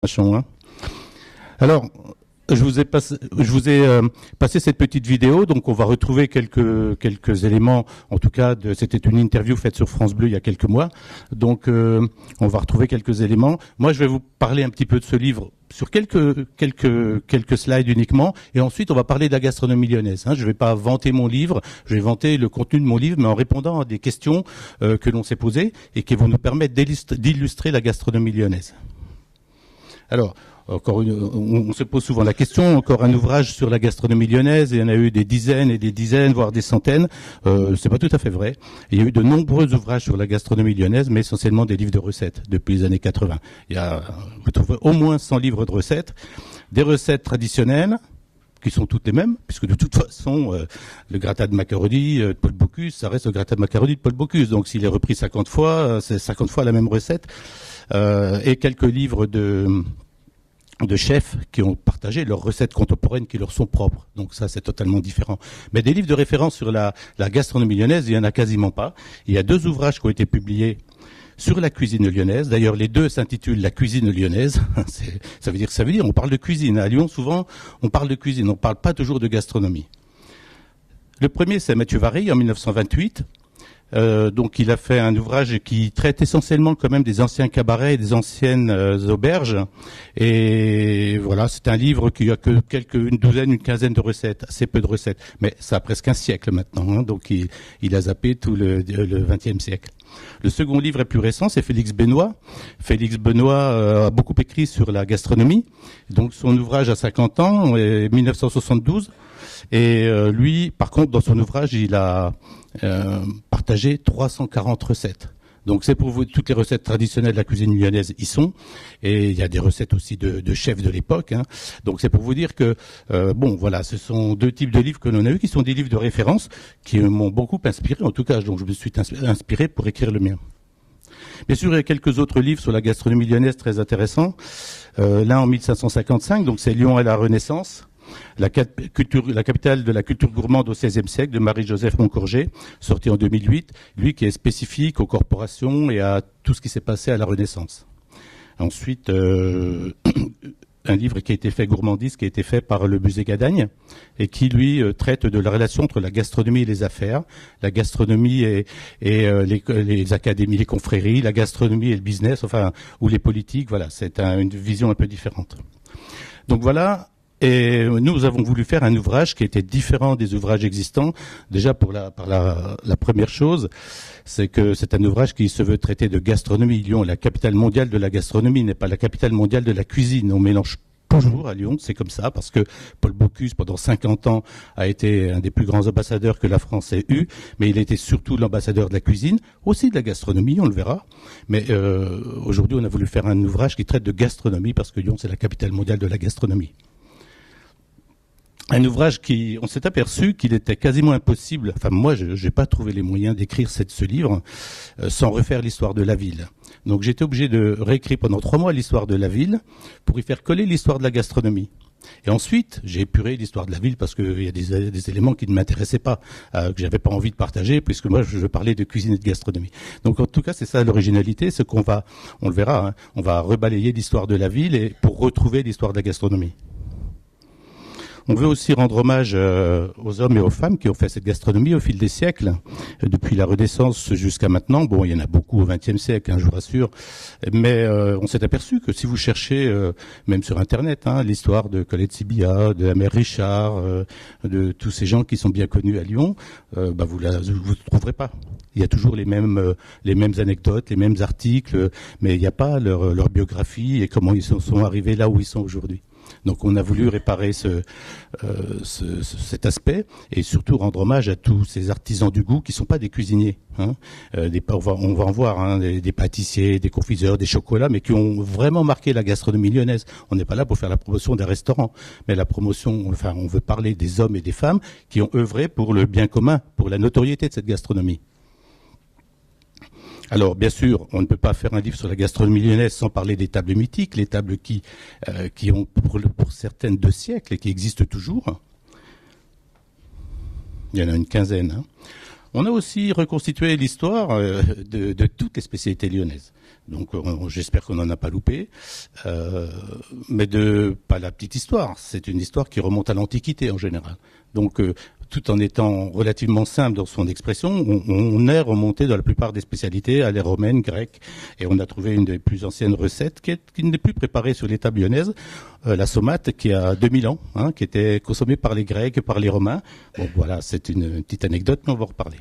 Hein. Alors, je vous ai passé cette petite vidéo, donc on va retrouver quelques éléments. En tout cas, c'était une interview faite sur France Bleu il y a quelques mois, donc on va retrouver quelques éléments. Moi, je vais vous parler un petit peu de ce livre sur quelques slides uniquement, et ensuite on va parler de la gastronomie lyonnaise. Hein. Je ne vais pas vanter mon livre, je vais vanter le contenu de mon livre, mais en répondant à des questions que l'on s'est posées et qui vont nous permettre d'illustrer la gastronomie lyonnaise. Alors, on se pose souvent la question, encore un ouvrage sur la gastronomie lyonnaise, et il y en a eu des dizaines et des dizaines, voire des centaines. C'est pas tout à fait vrai. Il y a eu de nombreux ouvrages sur la gastronomie lyonnaise, mais essentiellement des livres de recettes depuis les années 80. Vous trouvez au moins 100 livres de recettes, des recettes traditionnelles, qui sont toutes les mêmes, puisque de toute façon, le gratin de macaroni de Paul Bocuse, ça reste le gratin de macaroni de Paul Bocuse. Donc s'il est repris 50 fois, c'est 50 fois la même recette. Et quelques livres de chefs qui ont partagé leurs recettes contemporaines qui leur sont propres. Donc ça, c'est totalement différent. Mais des livres de référence sur la gastronomie lyonnaise, il n'y en a quasiment pas. Il y a 2 ouvrages qui ont été publiés sur la cuisine lyonnaise. D'ailleurs, les 2 s'intitulent La cuisine lyonnaise. Ça veut dire, on parle de cuisine. À Lyon, souvent, on parle de cuisine. On ne parle pas toujours de gastronomie. Le premier, c'est Mathieu Vareille, en 1928. Donc il a fait un ouvrage qui traite essentiellement quand même des anciens cabarets et des anciennes auberges. Et voilà, c'est un livre qui a que une quinzaine de recettes, assez peu de recettes. Mais ça a presque un siècle maintenant, hein, donc il a zappé tout le XXe siècle. Le second livre est plus récent, c'est Félix Benoît. Félix Benoît a beaucoup écrit sur la gastronomie. Donc son ouvrage a 50 ans, 1972. Et lui, par contre, dans son ouvrage, il a partagé 340 recettes. Donc c'est pour vous, toutes les recettes traditionnelles de la cuisine lyonnaise y sont. Et il y a des recettes aussi de chefs de l'époque. Hein. Donc c'est pour vous dire que, bon, voilà, ce sont 2 types de livres que l'on a eu, qui sont des livres de référence, qui m'ont beaucoup inspiré, en tout cas. Donc je me suis inspiré pour écrire le mien. Bien sûr, il y a quelques autres livres sur la gastronomie lyonnaise très intéressants. L'un en 1555, donc c'est Lyon et la Renaissance. La capitale de la culture gourmande au XVIe siècle, de Marie-Joseph Moncourget, sorti en 2008, lui qui est spécifique aux corporations et à tout ce qui s'est passé à la Renaissance. Ensuite, un livre qui a été fait, Gourmandise, qui a été fait par le musée Gadagne, et qui, lui, traite de la relation entre la gastronomie et les affaires, la gastronomie et les académies, les confréries, la gastronomie et le business, enfin, ou les politiques, voilà, c'est une vision un peu différente. Donc voilà. Et nous avons voulu faire un ouvrage qui était différent des ouvrages existants. Déjà, par la première chose, c'est que c'est un ouvrage qui se veut traiter de gastronomie. Lyon, la capitale mondiale de la gastronomie, n'est pas la capitale mondiale de la cuisine. On mélange toujours à Lyon, c'est comme ça, parce que Paul Bocuse, pendant 50 ans, a été un des plus grands ambassadeurs que la France ait eu, mais il était surtout l'ambassadeur de la cuisine, aussi de la gastronomie, on le verra. Mais aujourd'hui, on a voulu faire un ouvrage qui traite de gastronomie, parce que Lyon, c'est la capitale mondiale de la gastronomie. Un ouvrage on s'est aperçu qu'il était quasiment impossible, enfin moi je n'ai pas trouvé les moyens d'écrire ce livre sans refaire l'histoire de la ville. Donc j'étais obligé de réécrire pendant 3 mois l'histoire de la ville pour y faire coller l'histoire de la gastronomie. Et ensuite, j'ai épuré l'histoire de la ville parce qu'il y a des éléments qui ne m'intéressaient pas, que j'avais pas envie de partager, puisque moi je parlais de cuisine et de gastronomie. Donc en tout cas, c'est ça l'originalité, c'est on le verra, hein, on va rebalayer l'histoire de la ville et pour retrouver l'histoire de la gastronomie. On veut aussi rendre hommage aux hommes et aux femmes qui ont fait cette gastronomie au fil des siècles, depuis la Renaissance jusqu'à maintenant. Bon, il y en a beaucoup au XXe siècle, hein, je vous rassure. Mais on s'est aperçu que si vous cherchez, même sur Internet, hein, l'histoire de Colette Sibilla, de la mère Richard, de tous ces gens qui sont bien connus à Lyon, vous ne trouverez pas. Il y a toujours les mêmes anecdotes, les mêmes articles, mais il n'y a pas leur biographie et comment ils sont arrivés là où ils sont aujourd'hui. Donc on a voulu réparer cet aspect et surtout rendre hommage à tous ces artisans du goût qui ne sont pas des cuisiniers. Hein. On va en voir, hein, des pâtissiers, des confiseurs, des chocolats, mais qui ont vraiment marqué la gastronomie lyonnaise. On n'est pas là pour faire la promotion d'un restaurant, mais on veut parler des hommes et des femmes qui ont œuvré pour le bien commun, pour la notoriété de cette gastronomie. Alors, bien sûr, on ne peut pas faire un livre sur la gastronomie lyonnaise sans parler des tables mythiques, les tables qui ont pour certaines 2 siècles et qui existent toujours. Il y en a une quinzaine. Hein. On a aussi reconstitué l'histoire de toutes les spécialités lyonnaises. Donc j'espère qu'on n'en a pas loupé. Mais pas la petite histoire, c'est une histoire qui remonte à l'Antiquité en général. Donc tout en étant relativement simple dans son expression, on est remonté dans la plupart des spécialités à l'ère romaine, grecque, et on a trouvé une des plus anciennes recettes qui n'est plus préparée sur les tables lyonnaises, la saumate, qui a 2000 ans, qui était consommée par les Grecs et par les Romains. Bon voilà, c'est une petite anecdote, mais on va en reparler.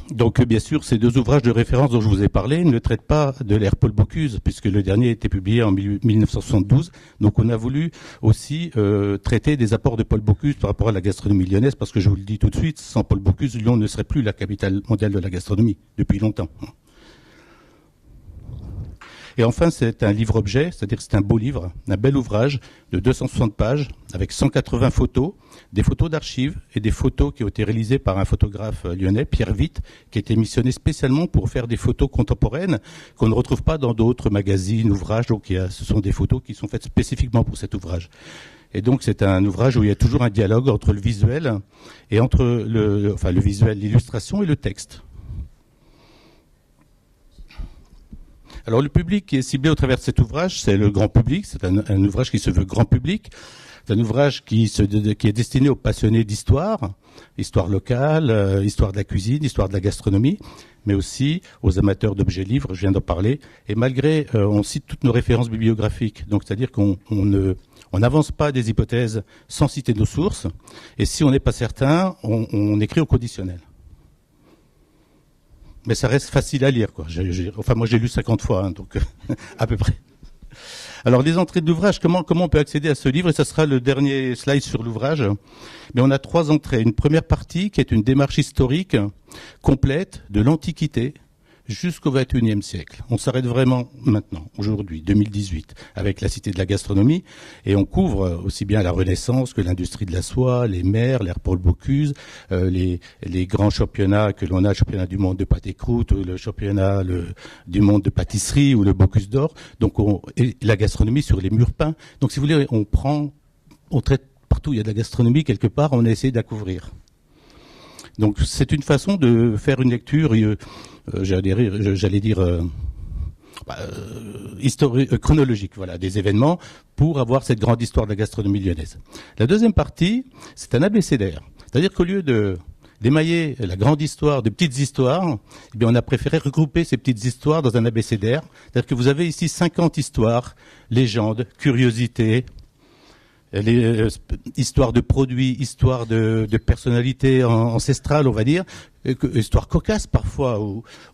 Donc, bien sûr, ces deux ouvrages de référence dont je vous ai parlé ne traitent pas de l'ère Paul Bocuse, puisque le dernier a été publié en 1972. Donc, on a voulu aussi traiter des apports de Paul Bocuse par rapport à la gastronomie lyonnaise, parce que je vous le dis tout de suite, sans Paul Bocuse, Lyon ne serait plus la capitale mondiale de la gastronomie depuis longtemps. Et enfin, c'est un livre-objet, c'est-à-dire que c'est un beau livre, un bel ouvrage de 260 pages avec 180 photos, des photos d'archives et des photos qui ont été réalisées par un photographe lyonnais, Pierre Witt, qui a été missionné spécialement pour faire des photos contemporaines qu'on ne retrouve pas dans d'autres magazines, ouvrages. Donc ce sont des photos qui sont faites spécifiquement pour cet ouvrage. Et donc c'est un ouvrage où il y a toujours un dialogue entre le visuel et entre le visuel, l'illustration et le texte. Alors le public qui est ciblé au travers de cet ouvrage, c'est le grand public, c'est un ouvrage qui se veut grand public, c'est un ouvrage qui est destiné aux passionnés d'histoire, histoire locale, histoire de la cuisine, histoire de la gastronomie, mais aussi aux amateurs d'objets livres, je viens d'en parler, et malgré, on cite toutes nos références bibliographiques, donc c'est-à-dire qu'on n'avance pas des hypothèses sans citer nos sources, et si on n'est pas certain, on écrit au conditionnel. Mais ça reste facile à lire, quoi. Moi, j'ai lu 50 fois, donc à peu près. Alors, les entrées de l'ouvrage, comment on peut accéder à ce livre? Et ça sera le dernier slide sur l'ouvrage. Mais on a 3 entrées. Une première partie qui est une démarche historique complète de l'Antiquité jusqu'au XXIe siècle. On s'arrête vraiment maintenant, aujourd'hui, 2018, avec la Cité de la gastronomie, et on couvre aussi bien la Renaissance que l'industrie de la soie, les mers, l'ère Paul Bocuse, les grands championnats que l'on a, le championnat du monde de pâte et croûte, le championnat du monde de pâtisserie ou le Bocuse d'or, donc et la gastronomie sur les murs peints. Donc si vous voulez, on traite partout, il y a de la gastronomie quelque part, on a essayé de la couvrir. Donc c'est une façon de faire une lecture, chronologique, voilà, des événements pour avoir cette grande histoire de la gastronomie lyonnaise. La deuxième partie, c'est un abécédaire. C'est-à-dire qu'au lieu d'émailler la grande histoire de petites histoires, eh bien on a préféré regrouper ces petites histoires dans un abécédaire. C'est-à-dire que vous avez ici 50 histoires, légendes, curiosités, histoire de produits, histoire de personnalités ancestrales, on va dire, histoire cocasse parfois,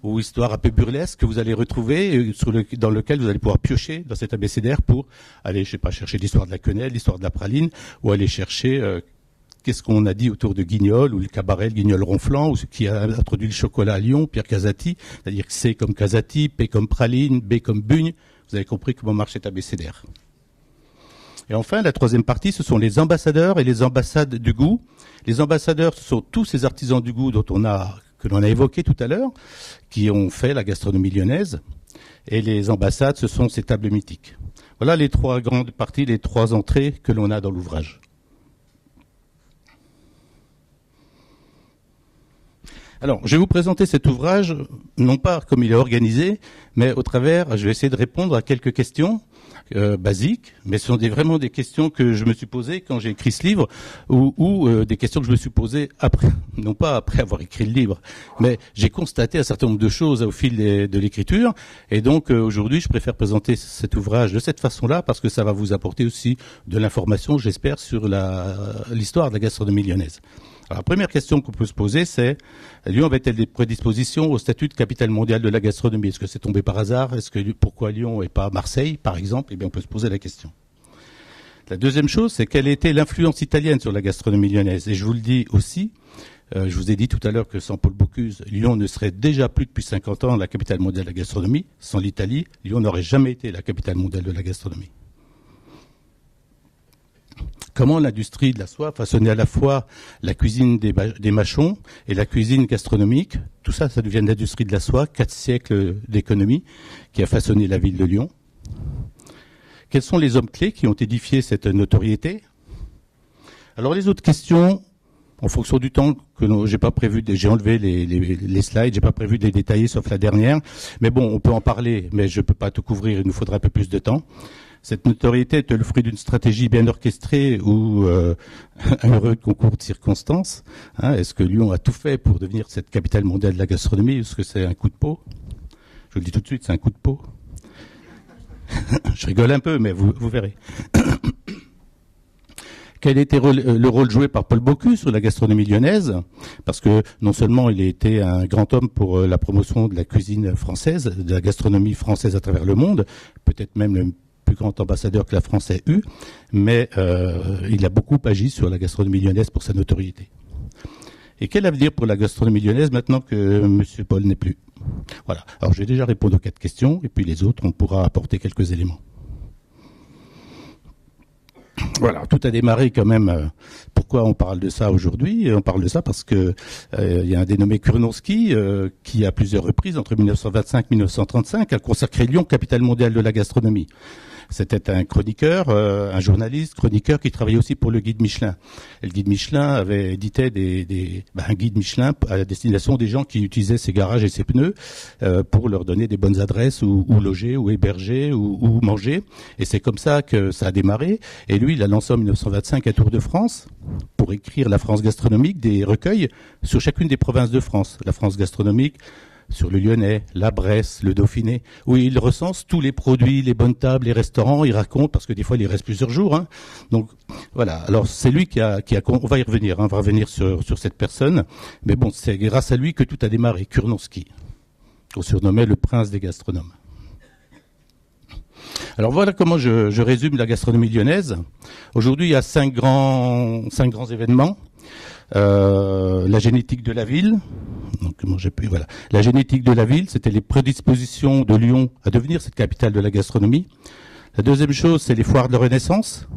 ou histoire un peu burlesque que vous allez retrouver, dans lequel vous allez pouvoir piocher dans cet abécédaire pour aller, chercher l'histoire de la quenelle, l'histoire de la praline, ou aller chercher qu'est-ce qu'on a dit autour de Guignol, ou le cabaret, le Guignol ronflant, ou ce qui a introduit le chocolat à Lyon, Pierre Casati, c'est-à-dire C comme Casati, P comme praline, B comme bugne. Vous avez compris comment marche cet abécédaire. Et enfin, la troisième partie, ce sont les ambassadeurs et les ambassades du goût. Les ambassadeurs, ce sont tous ces artisans du goût que l'on a évoqués tout à l'heure, qui ont fait la gastronomie lyonnaise. Et les ambassades, ce sont ces tables mythiques. Voilà les 3 grandes parties, les 3 entrées que l'on a dans l'ouvrage. Alors, je vais vous présenter cet ouvrage, non pas comme il est organisé, mais au travers, je vais essayer de répondre à quelques questions basiques, mais ce sont vraiment des questions que je me suis posées quand j'ai écrit ce livre, ou des questions que je me suis posées après, non pas après avoir écrit le livre, mais j'ai constaté un certain nombre de choses au fil de l'écriture, et donc aujourd'hui je préfère présenter cet ouvrage de cette façon-là, parce que ça va vous apporter aussi de l'information, j'espère, sur l'histoire de la gastronomie lyonnaise. Alors, la première question qu'on peut se poser, c'est Lyon avait-elle des prédispositions au statut de capitale mondiale de la gastronomie? Est-ce que c'est tombé par hasard? Pourquoi Lyon et pas Marseille, par exemple? Eh bien, on peut se poser la question. La deuxième chose, c'est quelle était l'influence italienne sur la gastronomie lyonnaise? Et je vous le dis aussi, je vous ai dit tout à l'heure que sans Paul Bocuse, Lyon ne serait déjà plus depuis 50 ans la capitale mondiale de la gastronomie. Sans l'Italie, Lyon n'aurait jamais été la capitale mondiale de la gastronomie. Comment l'industrie de la soie façonnait à la fois la cuisine des mâchons et la cuisine gastronomique. Tout ça, ça devient l'industrie de la soie, 4 siècles d'économie qui a façonné la ville de Lyon. Quels sont les hommes clés qui ont édifié cette notoriété? Alors les autres questions, en fonction du temps que j'ai pas prévu, j'ai enlevé les slides, j'ai pas prévu de les détailler sauf la dernière. Mais bon, on peut en parler, mais je peux pas tout couvrir, il nous faudra un peu plus de temps. Cette notoriété est le fruit d'une stratégie bien orchestrée ou un heureux concours de circonstances. Est-ce que Lyon a tout fait pour devenir cette capitale mondiale de la gastronomie? Est-ce que c'est un coup de peau? Je vous le dis tout de suite, c'est un coup de peau. Je rigole un peu, mais vous verrez. Quel était le rôle joué par Paul Bocuse sur la gastronomie lyonnaise? Parce que non seulement il a été un grand homme pour la promotion de la cuisine française, de la gastronomie française à travers le monde, peut-être même le plus grand ambassadeur que la France ait eu, mais il a beaucoup agi sur la gastronomie lyonnaise pour sa notoriété. Et quel avenir pour la gastronomie lyonnaise maintenant que M. Paul n'est plus? Voilà. Alors je vais déjà répondre aux 4 questions, et puis les autres, on pourra apporter quelques éléments. Voilà, tout a démarré quand même. Pourquoi on parle de ça aujourd'hui? On parle de ça parce que il y a un dénommé Kurnowski qui, à plusieurs reprises, entre 1925 et 1935, a consacré Lyon capitale mondiale de la gastronomie. C'était un chroniqueur, un journaliste, chroniqueur qui travaillait aussi pour le guide Michelin. Et le guide Michelin avait édité un guide Michelin à la destination des gens qui utilisaient ses garages et ses pneus pour leur donner des bonnes adresses où loger, où héberger, où manger. Et c'est comme ça que ça a démarré. Et lui, il a lancé en 1925 un tour de France pour écrire la France gastronomique, des recueils sur chacune des provinces de France. La France gastronomique, sur le Lyonnais, la Bresse, le Dauphiné, où il recense tous les produits, les bonnes tables, les restaurants, il raconte, parce que des fois il y reste plusieurs jours. Donc voilà, alors c'est lui qui a on va y revenir, on va revenir sur cette personne, mais bon, c'est grâce à lui que tout a démarré, Kurnowski, qu'on surnommait le prince des gastronomes. Alors voilà comment je résume la gastronomie lyonnaise. Aujourd'hui, il y a 5 grands événements. La génétique de la ville. Donc, voilà. La génétique de la ville, c'était les prédispositions de Lyon à devenir cette capitale de la gastronomie. La deuxième chose, c'est les foires de la Renaissance.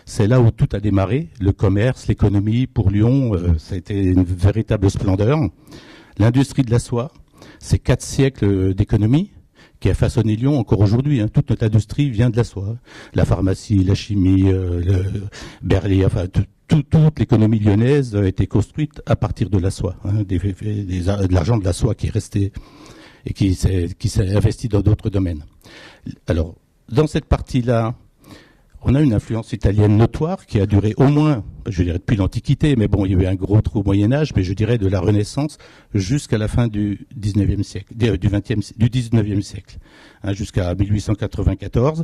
C'est là où tout a démarré. Le commerce, l'économie, pour Lyon, ça a été une véritable splendeur. L'industrie de la soie, c'est 4 siècles d'économie qui a façonné Lyon encore aujourd'hui. Toute notre industrie vient de la soie. La pharmacie, la chimie, le Berlier, enfin toute l'économie lyonnaise a été construite à partir de la soie, de l'argent de la soie qui est resté et qui s'est investi dans d'autres domaines. Alors, dans cette partie-là, on a une influence italienne notoire qui a duré au moins, je dirais depuis l'Antiquité, mais bon, il y a eu un gros trou au Moyen-Âge, mais je dirais de la Renaissance jusqu'à la fin du 19e siècle, du 19e siècle, jusqu'à 1894.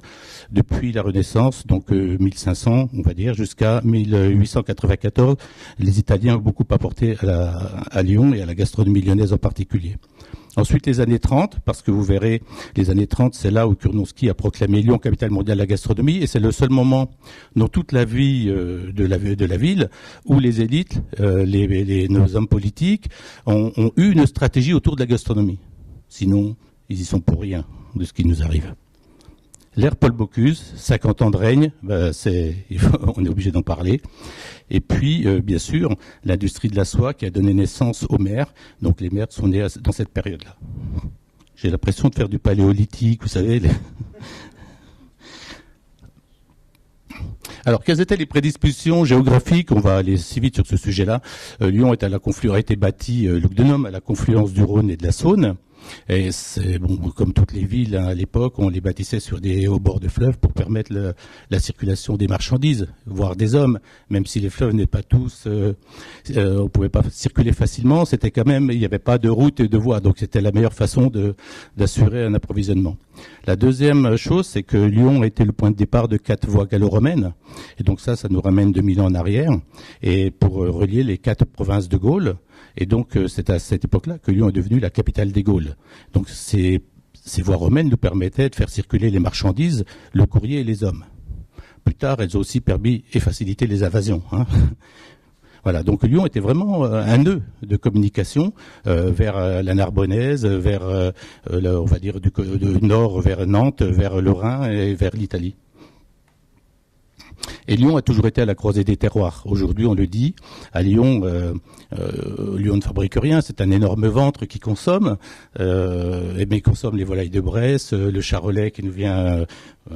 Depuis la Renaissance, donc 1500, on va dire, jusqu'à 1894, les Italiens ont beaucoup apporté à Lyon et à la gastronomie lyonnaise en particulier. Ensuite, les années 30, parce que vous verrez, les années 30, c'est là où Kurnowski a proclamé Lyon capitale mondiale de la gastronomie, et c'est le seul moment dans toute la vie de la ville où les élites, nos hommes politiques, ont eu une stratégie autour de la gastronomie. Sinon, ils y sont pour rien de ce qui nous arrive. L'ère Paul Bocuse, 50 ans de règne, on est obligé d'en parler. Et puis, bien sûr, l'industrie de la soie qui a donné naissance aux maires. Donc les maires sont nés dans cette période-là. J'ai l'impression de faire du paléolithique, vous savez. Alors, quelles étaient les prédispositions géographiques? On va aller si vite sur ce sujet-là. Lyon a été bâti, Lugdunum, à la confluence du Rhône et de la Saône. Et c'est bon, comme toutes les villes à l'époque, on les bâtissait au bord de fleuves pour permettre la circulation des marchandises, voire des hommes. Même si les fleuves n'étaient pas tous, on pouvait pas circuler facilement. C'était quand même, il n'y avait pas de route et de voie, donc c'était la meilleure façon d'assurer un approvisionnement. La deuxième chose, c'est que Lyon a été le point de départ de 4 voies gallo-romaines, et donc ça nous ramène 2000 ans en arrière, et pour relier les 4 provinces de Gaule. Et donc, c'est à cette époque-là que Lyon est devenue la capitale des Gaules. Donc, ces voies romaines nous permettaient de faire circuler les marchandises, le courrier et les hommes. Plus tard, elles ont aussi permis et facilité les invasions. Voilà, donc Lyon était vraiment un nœud de communication vers la Narbonnaise, vers, on va dire, du nord vers Nantes, vers le Rhin et vers l'Italie. Et Lyon a toujours été à la croisée des terroirs. Aujourd'hui, on le dit, à Lyon, Lyon ne fabrique rien, c'est un énorme ventre qui consomme, mais consomme les volailles de Bresse, le charolais qui nous vient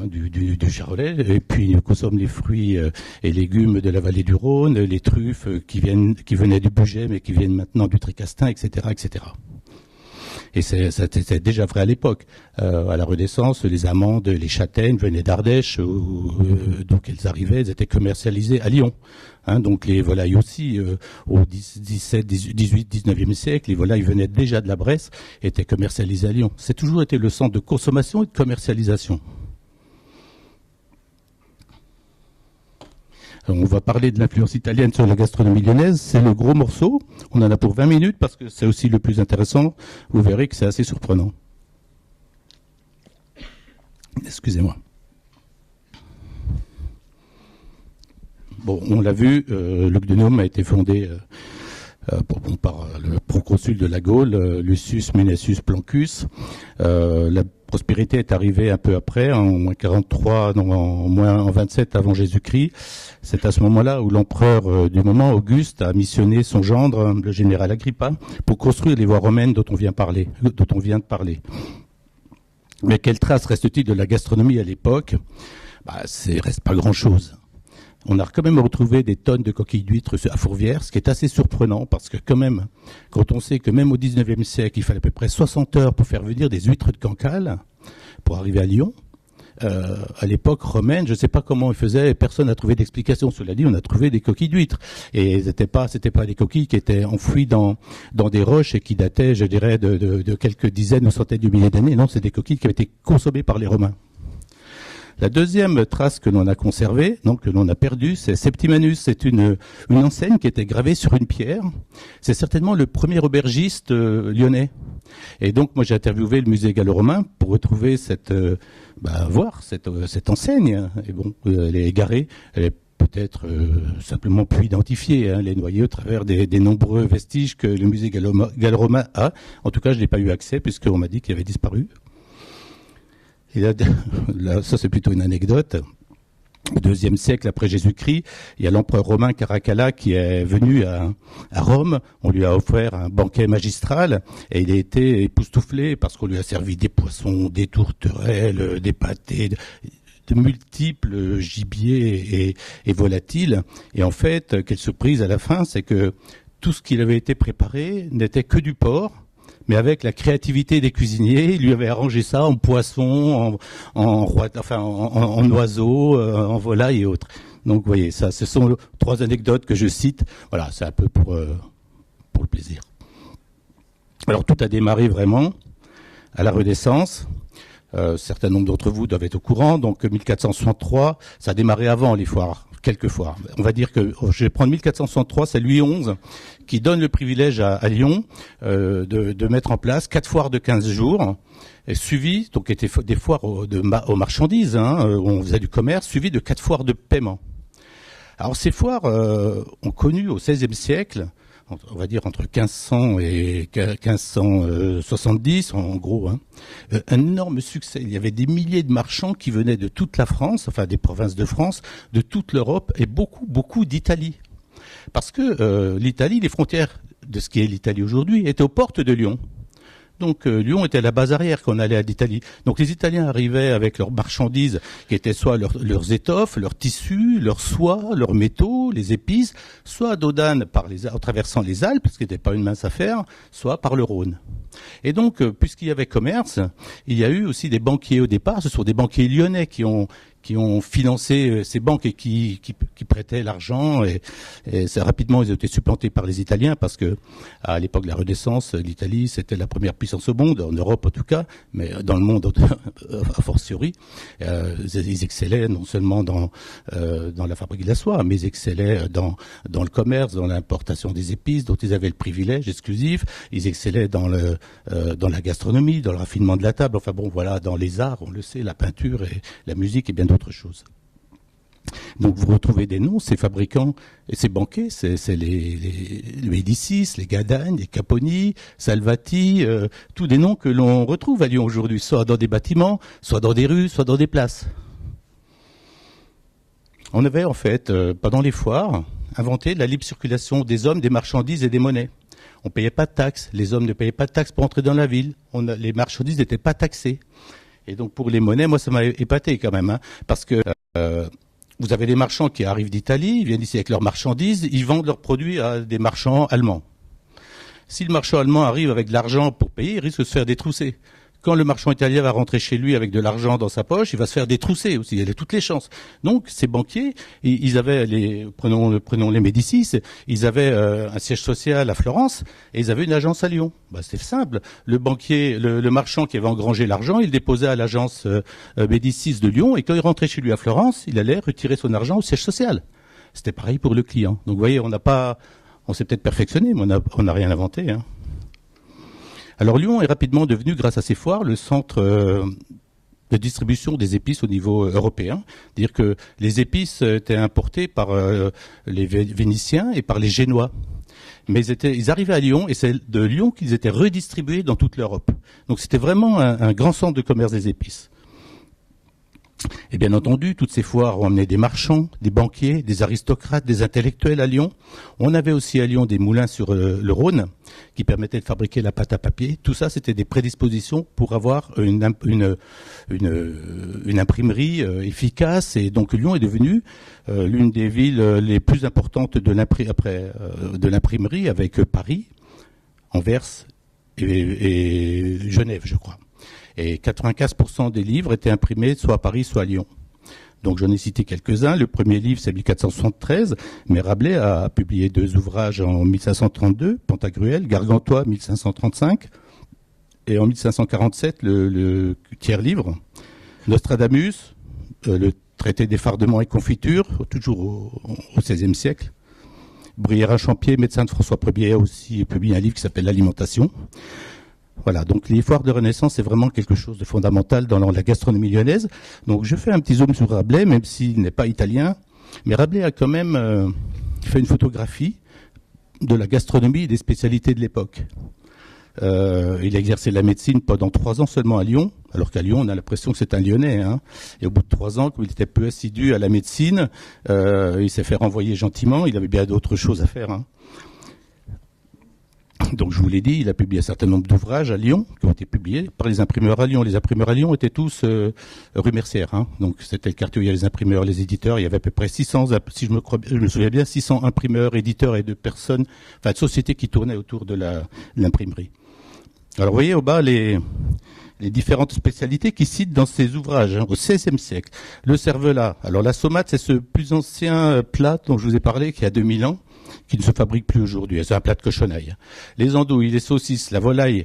du Charolais, et puis consomme les fruits et légumes de la vallée du Rhône, les truffes qui venaient du Bugey, mais qui viennent maintenant du Tricastin, etc., etc. Et c'était déjà vrai à l'époque. À la Renaissance, les amandes, les châtaignes venaient d'Ardèche, donc elles arrivaient, elles étaient commercialisées à Lyon. Donc les volailles aussi, au 17, 18, 19e siècle, les volailles venaient déjà de la Bresse, étaient commercialisées à Lyon. C'est toujours été le centre de consommation et de commercialisation. On va parler de l'influence italienne sur la gastronomie lyonnaise. C'est le gros morceau. On en a pour 20 minutes parce que c'est aussi le plus intéressant. Vous verrez que c'est assez surprenant. Excusez-moi. Bon, on l'a vu, l'Ogdenum a été fondé par le proconsul de la Gaule, Lucius Munecius Plancus. La prospérité est arrivée un peu après, en moins 43, non, en moins 27 avant Jésus-Christ. C'est à ce moment-là où l'empereur du moment, Auguste, a missionné son gendre, le général Agrippa, pour construire les voies romaines dont on vient de parler. Mais quelle trace reste-t-il de la gastronomie à l'époque ? Reste pas grand-chose. On a quand même retrouvé des tonnes de coquilles d'huîtres à Fourvière, ce qui est assez surprenant parce que quand même, quand on sait que même au 19e siècle, il fallait à peu près 60 heures pour faire venir des huîtres de Cancale pour arriver à Lyon, à l'époque romaine, je ne sais pas comment ils faisaient, personne n'a trouvé d'explication. Cela dit, on a trouvé des coquilles d'huîtres. Et c'était pas des coquilles qui étaient enfouies dans des roches et qui dataient, je dirais, de quelques dizaines ou centaines de milliers d'années. Non, c'est des coquilles qui avaient été consommées par les Romains. La deuxième trace que l'on a conservée, donc que l'on a perdue, c'est Septimanus. C'est une enseigne qui était gravée sur une pierre. C'est certainement le premier aubergiste lyonnais. Et donc, moi, j'ai interviewé le musée gallo-romain pour retrouver cette enseigne. Et bon, elle est égarée. Elle est peut-être simplement plus identifiée. Elle est noyée au travers des nombreux vestiges que le musée gallo-romain a. En tout cas, je n'ai pas eu accès puisqu'on m'a dit qu'il avait disparu. Et là, ça c'est plutôt une anecdote. Au IIe siècle après Jésus-Christ, il y a l'empereur romain Caracalla qui est venu à Rome. On lui a offert un banquet magistral et il a été époustouflé parce qu'on lui a servi des poissons, des tourterelles, des pâtés, de multiples gibiers et volatiles. Et en fait, quelle surprise à la fin, c'est que tout ce qu'il avait été préparé n'était que du porc. Mais avec la créativité des cuisiniers, il lui avait arrangé ça en poisson, en oiseau, en volaille et autres. Donc, vous voyez, ça, ce sont 3 anecdotes que je cite. Voilà, c'est un peu pour le plaisir. Alors, tout a démarré vraiment à la Renaissance. Certain nombre d'entre vous doivent être au courant. Donc, 1463, ça a démarré avant les foires. Quelques foires. On va dire que, je vais prendre 1463, c'est Louis XI qui donne le privilège à Lyon de mettre en place 4 foires de 15 jours, et suivi, donc étaient des foires aux marchandises, où on faisait du commerce, suivi de 4 foires de paiement. Alors ces foires ont connu au XVIe siècle, on va dire entre 1500 et 1570 en gros, un énorme succès. Il y avait des milliers de marchands qui venaient de toute la France, enfin des provinces de France, de toute l'Europe et beaucoup d'Italie. Parce que l'Italie, les frontières de ce qui est l'Italie aujourd'hui, étaient aux portes de Lyon. Donc Lyon était la base arrière quand on allait à l'Italie. Donc les Italiens arrivaient avec leurs marchandises qui étaient soit leurs étoffes, leurs tissus, leurs soies, leurs métaux, les épices, soit d'Odane en traversant les Alpes, ce qui n'était pas une mince affaire, soit par le Rhône. Et donc, puisqu'il y avait commerce, il y a eu aussi des banquiers au départ. Ce sont des banquiers lyonnais qui ont financé ces banques et qui prêtaient l'argent. Et rapidement, ils ont été supplantés par les Italiens parce que, à l'époque de la Renaissance, l'Italie, c'était la première puissance au monde, en Europe en tout cas, mais dans le monde a fortiori. Ils excellaient non seulement dans la fabrique de la soie, mais ils excellaient dans le commerce, dans l'importation des épices, dont ils avaient le privilège exclusif. Ils excellaient dans la gastronomie, dans le raffinement de la table. Enfin bon, voilà, dans les arts, on le sait, la peinture et la musique et bien d'autres choses. Donc vous retrouvez des noms, ces fabricants et ces banquiers, c'est les Médicis, les Gadagne, les Caponi, Salvati, tous des noms que l'on retrouve à Lyon aujourd'hui, soit dans des bâtiments, soit dans des rues, soit dans des places. On avait en fait, pendant les foires, inventé la libre circulation des hommes, des marchandises et des monnaies. On ne payait pas de taxes, les hommes ne payaient pas de taxes pour entrer dans la ville, les marchandises n'étaient pas taxées. Et donc pour les monnaies, moi ça m'a épaté quand même, hein, parce que vous avez des marchands qui arrivent d'Italie, ils viennent ici avec leurs marchandises, ils vendent leurs produits à des marchands allemands. Si le marchand allemand arrive avec de l'argent pour payer, il risque de se faire détrousser. Quand le marchand italien va rentrer chez lui avec de l'argent dans sa poche, il va se faire détrousser aussi. Il a toutes les chances. Donc, ces banquiers, ils avaient prenons les Médicis, ils avaient un siège social à Florence et ils avaient une agence à Lyon. C'était simple. Le banquier, le marchand qui avait engrangé l'argent, il déposait à l'agence Médicis de Lyon et quand il rentrait chez lui à Florence, il allait retirer son argent au siège social. C'était pareil pour le client. Donc, vous voyez, on s'est peut-être perfectionné, mais on n'a rien inventé, hein. Alors Lyon est rapidement devenu, grâce à ces foires, le centre de distribution des épices au niveau européen. C'est-à-dire que les épices étaient importées par les Vénitiens et par les Génois. Mais ils arrivaient à Lyon et c'est de Lyon qu'ils étaient redistribués dans toute l'Europe. Donc c'était vraiment un grand centre de commerce des épices. Et bien entendu, toutes ces foires ont amené des marchands, des banquiers, des aristocrates, des intellectuels à Lyon. On avait aussi à Lyon des moulins sur le Rhône qui permettaient de fabriquer la pâte à papier. Tout ça, c'était des prédispositions pour avoir une imprimerie efficace. Et donc Lyon est devenue l'une des villes les plus importantes de l'imprimerie avec Paris, Anvers et Genève, je crois. Et 95% des livres étaient imprimés soit à Paris, soit à Lyon. Donc j'en ai cité quelques-uns. Le premier livre, c'est 1473, mais Rabelais a publié 2 ouvrages en 1532, Pantagruel, Gargantua, 1535, et en 1547, le tiers livre, Nostradamus, le traité des fardements et confitures, toujours au XVIe siècle. Bruyère-Champier, médecin de François Ier, a aussi publié un livre qui s'appelle L'Alimentation. Voilà, donc les foires de Renaissance, c'est vraiment quelque chose de fondamental dans la gastronomie lyonnaise. Donc je fais un petit zoom sur Rabelais, même s'il n'est pas italien. Mais Rabelais a quand même fait une photographie de la gastronomie et des spécialités de l'époque. Il a exercé la médecine pendant 3 ans seulement à Lyon, alors qu'à Lyon, on a l'impression que c'est un Lyonnais, hein. Et au bout de 3 ans, comme il était peu assidu à la médecine, il s'est fait renvoyer gentiment. Il avait bien d'autres choses à faire, hein. Donc je vous l'ai dit, il a publié un certain nombre d'ouvrages à Lyon qui ont été publiés par les imprimeurs à Lyon. Les imprimeurs à Lyon étaient tous rue Mercière, hein. Donc c'était le quartier où il y avait les imprimeurs, les éditeurs. Il y avait à peu près 600, si je me souviens bien, 600 imprimeurs, éditeurs et de personnes, enfin de sociétés qui tournaient autour de l'imprimerie. Alors vous voyez au bas les différentes spécialités qu'il cite dans ses ouvrages, hein, au XVIe siècle. Le cervelas. Alors la saumate, c'est ce plus ancien plat dont je vous ai parlé, qui a 2000 ans, qui ne se fabrique plus aujourd'hui. C'est un plat de cochonaille. Les andouilles, les saucisses, la volaille,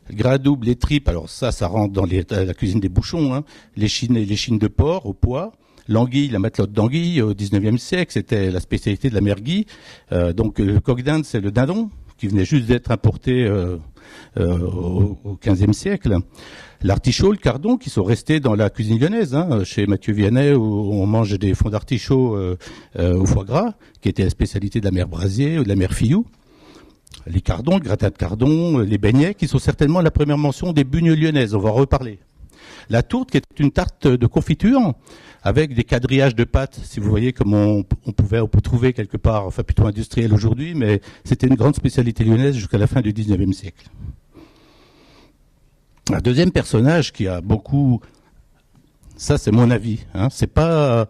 le gras double, les tripes. Alors ça rentre dans la cuisine des bouchons, hein. Les chines de porc au pois. L'anguille, la matelote d'anguille au XIXe siècle, c'était la spécialité de la mer Guy. Donc le coq d'Inde, c'est le dindon, qui venait juste d'être importé au XVe siècle. L'artichaut, le cardon, qui sont restés dans la cuisine lyonnaise, hein, chez Mathieu Vianney, où on mange des fonds d'artichaut au foie gras, qui était la spécialité de la mer Brasier ou de la mer Fillou. Les cardons, le gratin de cardon, les beignets, qui sont certainement la première mention des bugnes lyonnaises. On va en reparler. La tourte, qui est une tarte de confiture avec des quadrillages de pâtes, si vous voyez comme on peut trouver quelque part, enfin plutôt industriel aujourd'hui, mais c'était une grande spécialité lyonnaise jusqu'à la fin du XIXe siècle. Un deuxième personnage qui a beaucoup, ça c'est mon avis, hein, c'est pas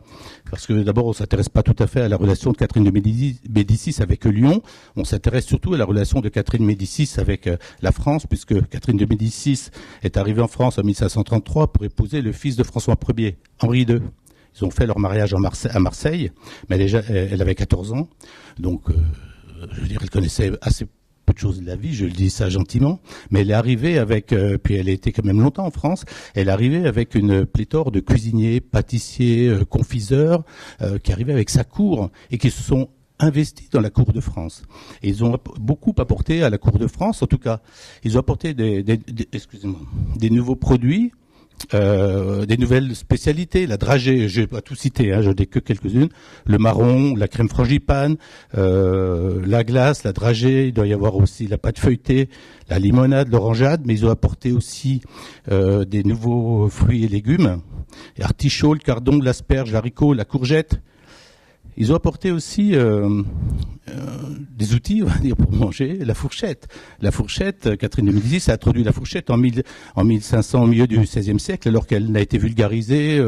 parce que d'abord on s'intéresse pas tout à fait à la relation de Catherine de Médicis avec Lyon, on s'intéresse surtout à la relation de Catherine Médicis avec la France, puisque Catherine de Médicis est arrivée en France en 1533 pour épouser le fils de François Ier, Henri II. Ils ont fait leur mariage à Marseille, mais elle avait 14 ans, donc je veux dire, elle connaissait assez peu de choses de la vie, je le dis ça gentiment, mais elle est arrivée avec, puis elle a été quand même longtemps en France, elle est arrivée avec une pléthore de cuisiniers, pâtissiers, confiseurs, qui arrivaient avec sa cour et qui se sont investis dans la cour de France. Et ils ont beaucoup apporté à la cour de France, en tout cas, ils ont apporté des nouveaux produits, des nouvelles spécialités, la dragée, je vais pas tout citer, hein, je n'ai que quelques-unes, le marron, la crème frangipane, la glace, la dragée, il doit y avoir aussi la pâte feuilletée, la limonade, l'orangeade, mais ils ont apporté aussi des nouveaux fruits et légumes, artichaut, le cardon, l'asperge, l'haricot, la courgette. Ils ont apporté aussi des outils, on va dire, pour manger, la fourchette. La fourchette, Catherine de Médicis a introduit la fourchette en 1500, au milieu du XVIe siècle, alors qu'elle n'a été vulgarisée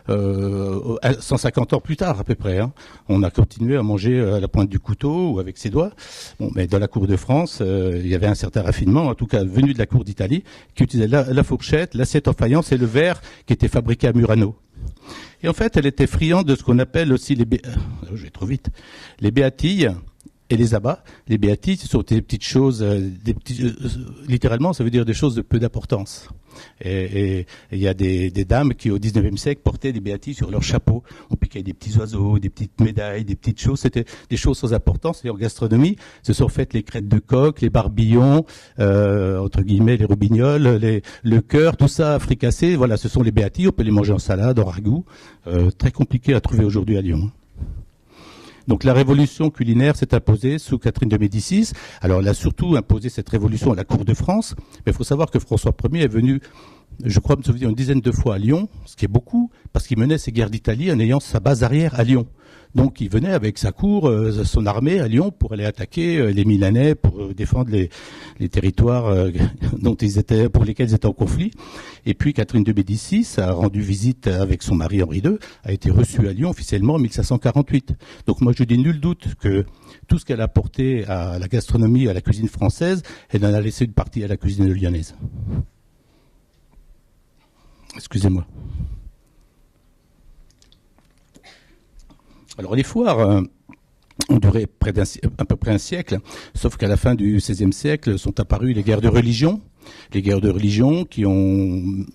150 ans plus tard, à peu près. Hein. On a continué à manger à la pointe du couteau ou avec ses doigts. Bon, mais dans la cour de France, il y avait un certain raffinement, en tout cas venu de la cour d'Italie, qui utilisait la fourchette, l'assiette en faïence et le verre qui était fabriqué à Murano. Et en fait, elle était friande de ce qu'on appelle aussi je vais trop vite, les béatilles et les abats. Les béatilles, ce sont des petites choses, littéralement, ça veut dire des choses de peu d'importance. Et il y a des dames qui, au 19e siècle, portaient des béatilles sur leur chapeau. On piquait des petits oiseaux, des petites médailles, des petites choses. C'était des choses sans importance. Et en gastronomie, se sont faites les crêtes de coq, les barbillons, entre guillemets, les roubignoles, le cœur, tout ça fricassé. Voilà, ce sont les béatilles. On peut les manger en salade, en ragoût. Très compliqué à trouver aujourd'hui à Lyon. Donc la révolution culinaire s'est imposée sous Catherine de Médicis. Alors elle a surtout imposé cette révolution à la cour de France. Mais il faut savoir que François Ier est venu, je crois me souvenir, une dizaine de fois à Lyon, ce qui est beaucoup, parce qu'il menait ses guerres d'Italie en ayant sa base arrière à Lyon. Donc il venait avec sa cour, son armée à Lyon pour aller attaquer les Milanais, pour défendre les territoires pour lesquels ils étaient en conflit. Et puis Catherine de Médicis a rendu visite avec son mari Henri II, a été reçue à Lyon officiellement en 1548. Donc moi je dis nul doute que tout ce qu'elle a apporté à la gastronomie, à la cuisine française, elle en a laissé une partie à la cuisine lyonnaise. Excusez-moi. Alors les foires ont duré à peu près un siècle, sauf qu'à la fin du XVIe siècle sont apparues les guerres de religion. Les guerres de religion qui ont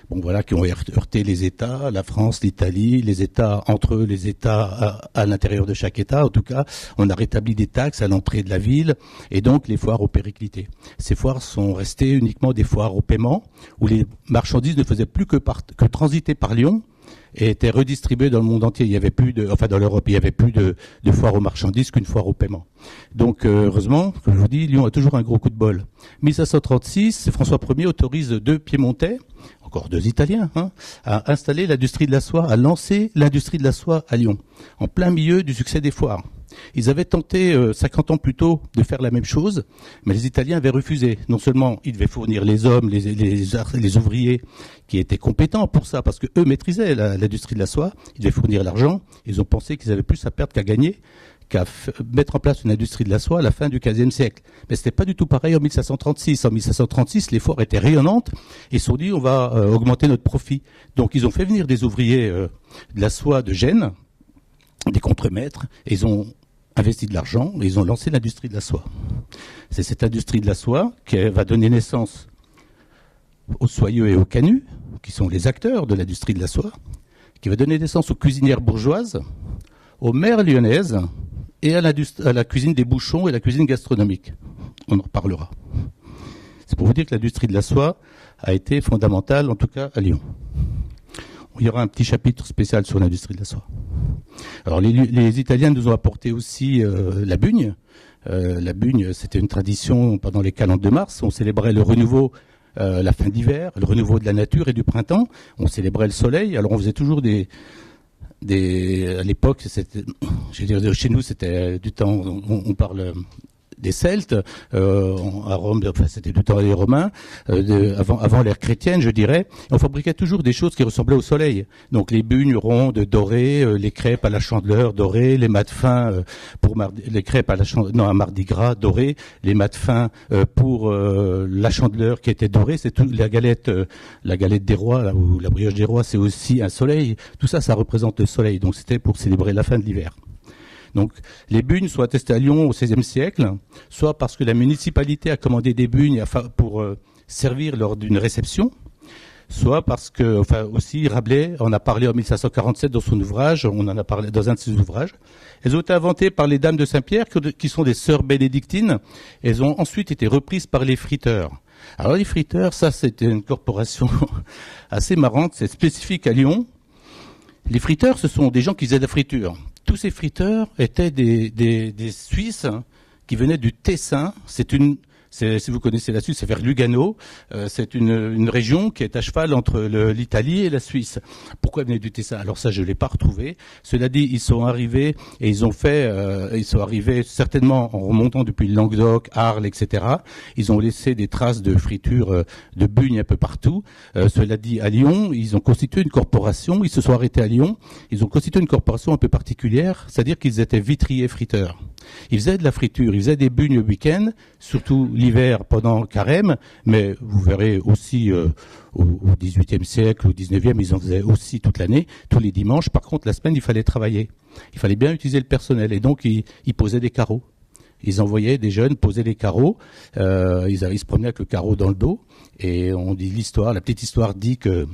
heurté les États, la France, l'Italie, les États entre eux, les États à l'intérieur de chaque État. En tout cas, on a rétabli des taxes à l'entrée de la ville et donc les foires ont périclité. Ces foires sont restées uniquement des foires au paiement où les marchandises ne faisaient plus que transiter par Lyon et étaient redistribuées dans le monde entier. Il y avait plus dans l'Europe, il y avait plus de foires aux marchandises qu'une foire au paiement. Donc, heureusement, comme je vous dis, Lyon a toujours un gros coup de bol. 1536, François Ier autorise 2 Piémontais, encore 2 Italiens, à installer l'industrie de la soie, à lancer l'industrie de la soie à Lyon, en plein milieu du succès des foires. Ils avaient tenté 50 ans plus tôt de faire la même chose, mais les Italiens avaient refusé. Non seulement ils devaient fournir les hommes, les ouvriers qui étaient compétents pour ça, parce que eux maîtrisaient l'industrie de la soie, ils devaient fournir l'argent, ils ont pensé qu'ils avaient plus à perdre qu'à gagner, qu'à mettre en place une industrie de la soie à la fin du XVe siècle. Mais c'était pas du tout pareil en 1536. En 1536, les foires étaient rayonnantes et ils se sont dit on va augmenter notre profit. Donc ils ont fait venir des ouvriers de la soie de Gênes, des contremaîtres, et ils ont investi de l'argent et ils ont lancé l'industrie de la soie. C'est cette industrie de la soie qui va donner naissance aux soyeux et aux canuts, qui sont les acteurs de l'industrie de la soie, qui va donner naissance aux cuisinières bourgeoises, aux mères lyonnaises et à la cuisine des bouchons et la cuisine gastronomique. On en reparlera. C'est pour vous dire que l'industrie de la soie a été fondamentale, en tout cas à Lyon. Il y aura un petit chapitre spécial sur l'industrie de la soie. Alors les Italiens nous ont apporté aussi la bugne. La bugne, c'était une tradition pendant les calendes de mars. On célébrait le renouveau, la fin d'hiver, le renouveau de la nature et du printemps. On célébrait le soleil. Alors on faisait toujours à l'époque, chez nous, c'était du temps, on parle des Celtes, à Rome, enfin, c'était du temps des Romains, avant l'ère chrétienne, je dirais. On fabriquait toujours des choses qui ressemblaient au soleil. Donc les bugnes rondes dorées, les crêpes à la chandeleur dorées, les mâts de fin les crêpes à Mardi Gras dorées, les mâts de fin pour la chandeleur qui était dorée. C'est tout la galette des rois, là, ou la brioche des rois, c'est aussi un soleil. Tout ça, ça représente le soleil. Donc c'était pour célébrer la fin de l'hiver. Donc, les bugnes sont attestées à Lyon au XVIe siècle, soit parce que la municipalité a commandé des bugnes pour servir lors d'une réception, soit parce que, aussi Rabelais en a parlé en 1547 dans son ouvrage, on en a parlé dans un de ses ouvrages. Elles ont été inventées par les dames de Saint-Pierre, qui sont des sœurs bénédictines. Elles ont ensuite été reprises par les friteurs. Alors les friteurs, ça c'était une corporation assez marrante, c'est spécifique à Lyon. Les friteurs, ce sont des gens qui faisaient de la friture. Tous ces friteurs étaient des Suisses qui venaient du Tessin. C'est une Si vous connaissez la Suisse, c'est vers Lugano. C'est une région qui est à cheval entre l'Italie et la Suisse. Pourquoi venait d'éditer ça? Alors ça, je l'ai pas retrouvé. Cela dit, ils sont arrivés et ils sont arrivés certainement en remontant depuis le Languedoc, Arles, etc. Ils ont laissé des traces de friture de bugnes un peu partout. Cela dit, à Lyon, ils ont constitué une corporation. Ils se sont arrêtés à Lyon. Ils ont constitué une corporation un peu particulière, c'est-à-dire qu'ils étaient vitriers friteurs. Ils faisaient de la friture, ils faisaient des bugnes le week-end, surtout l'hiver pendant Carême, mais vous verrez aussi au XVIIIe siècle, au XIXe, ils en faisaient aussi toute l'année, tous les dimanches. Par contre, la semaine, il fallait travailler. Il fallait bien utiliser le personnel et donc ils posaient des carreaux. Ils envoyaient des jeunes poser des carreaux, ils se promenaient avec le carreau dans le dos et on dit la petite histoire dit que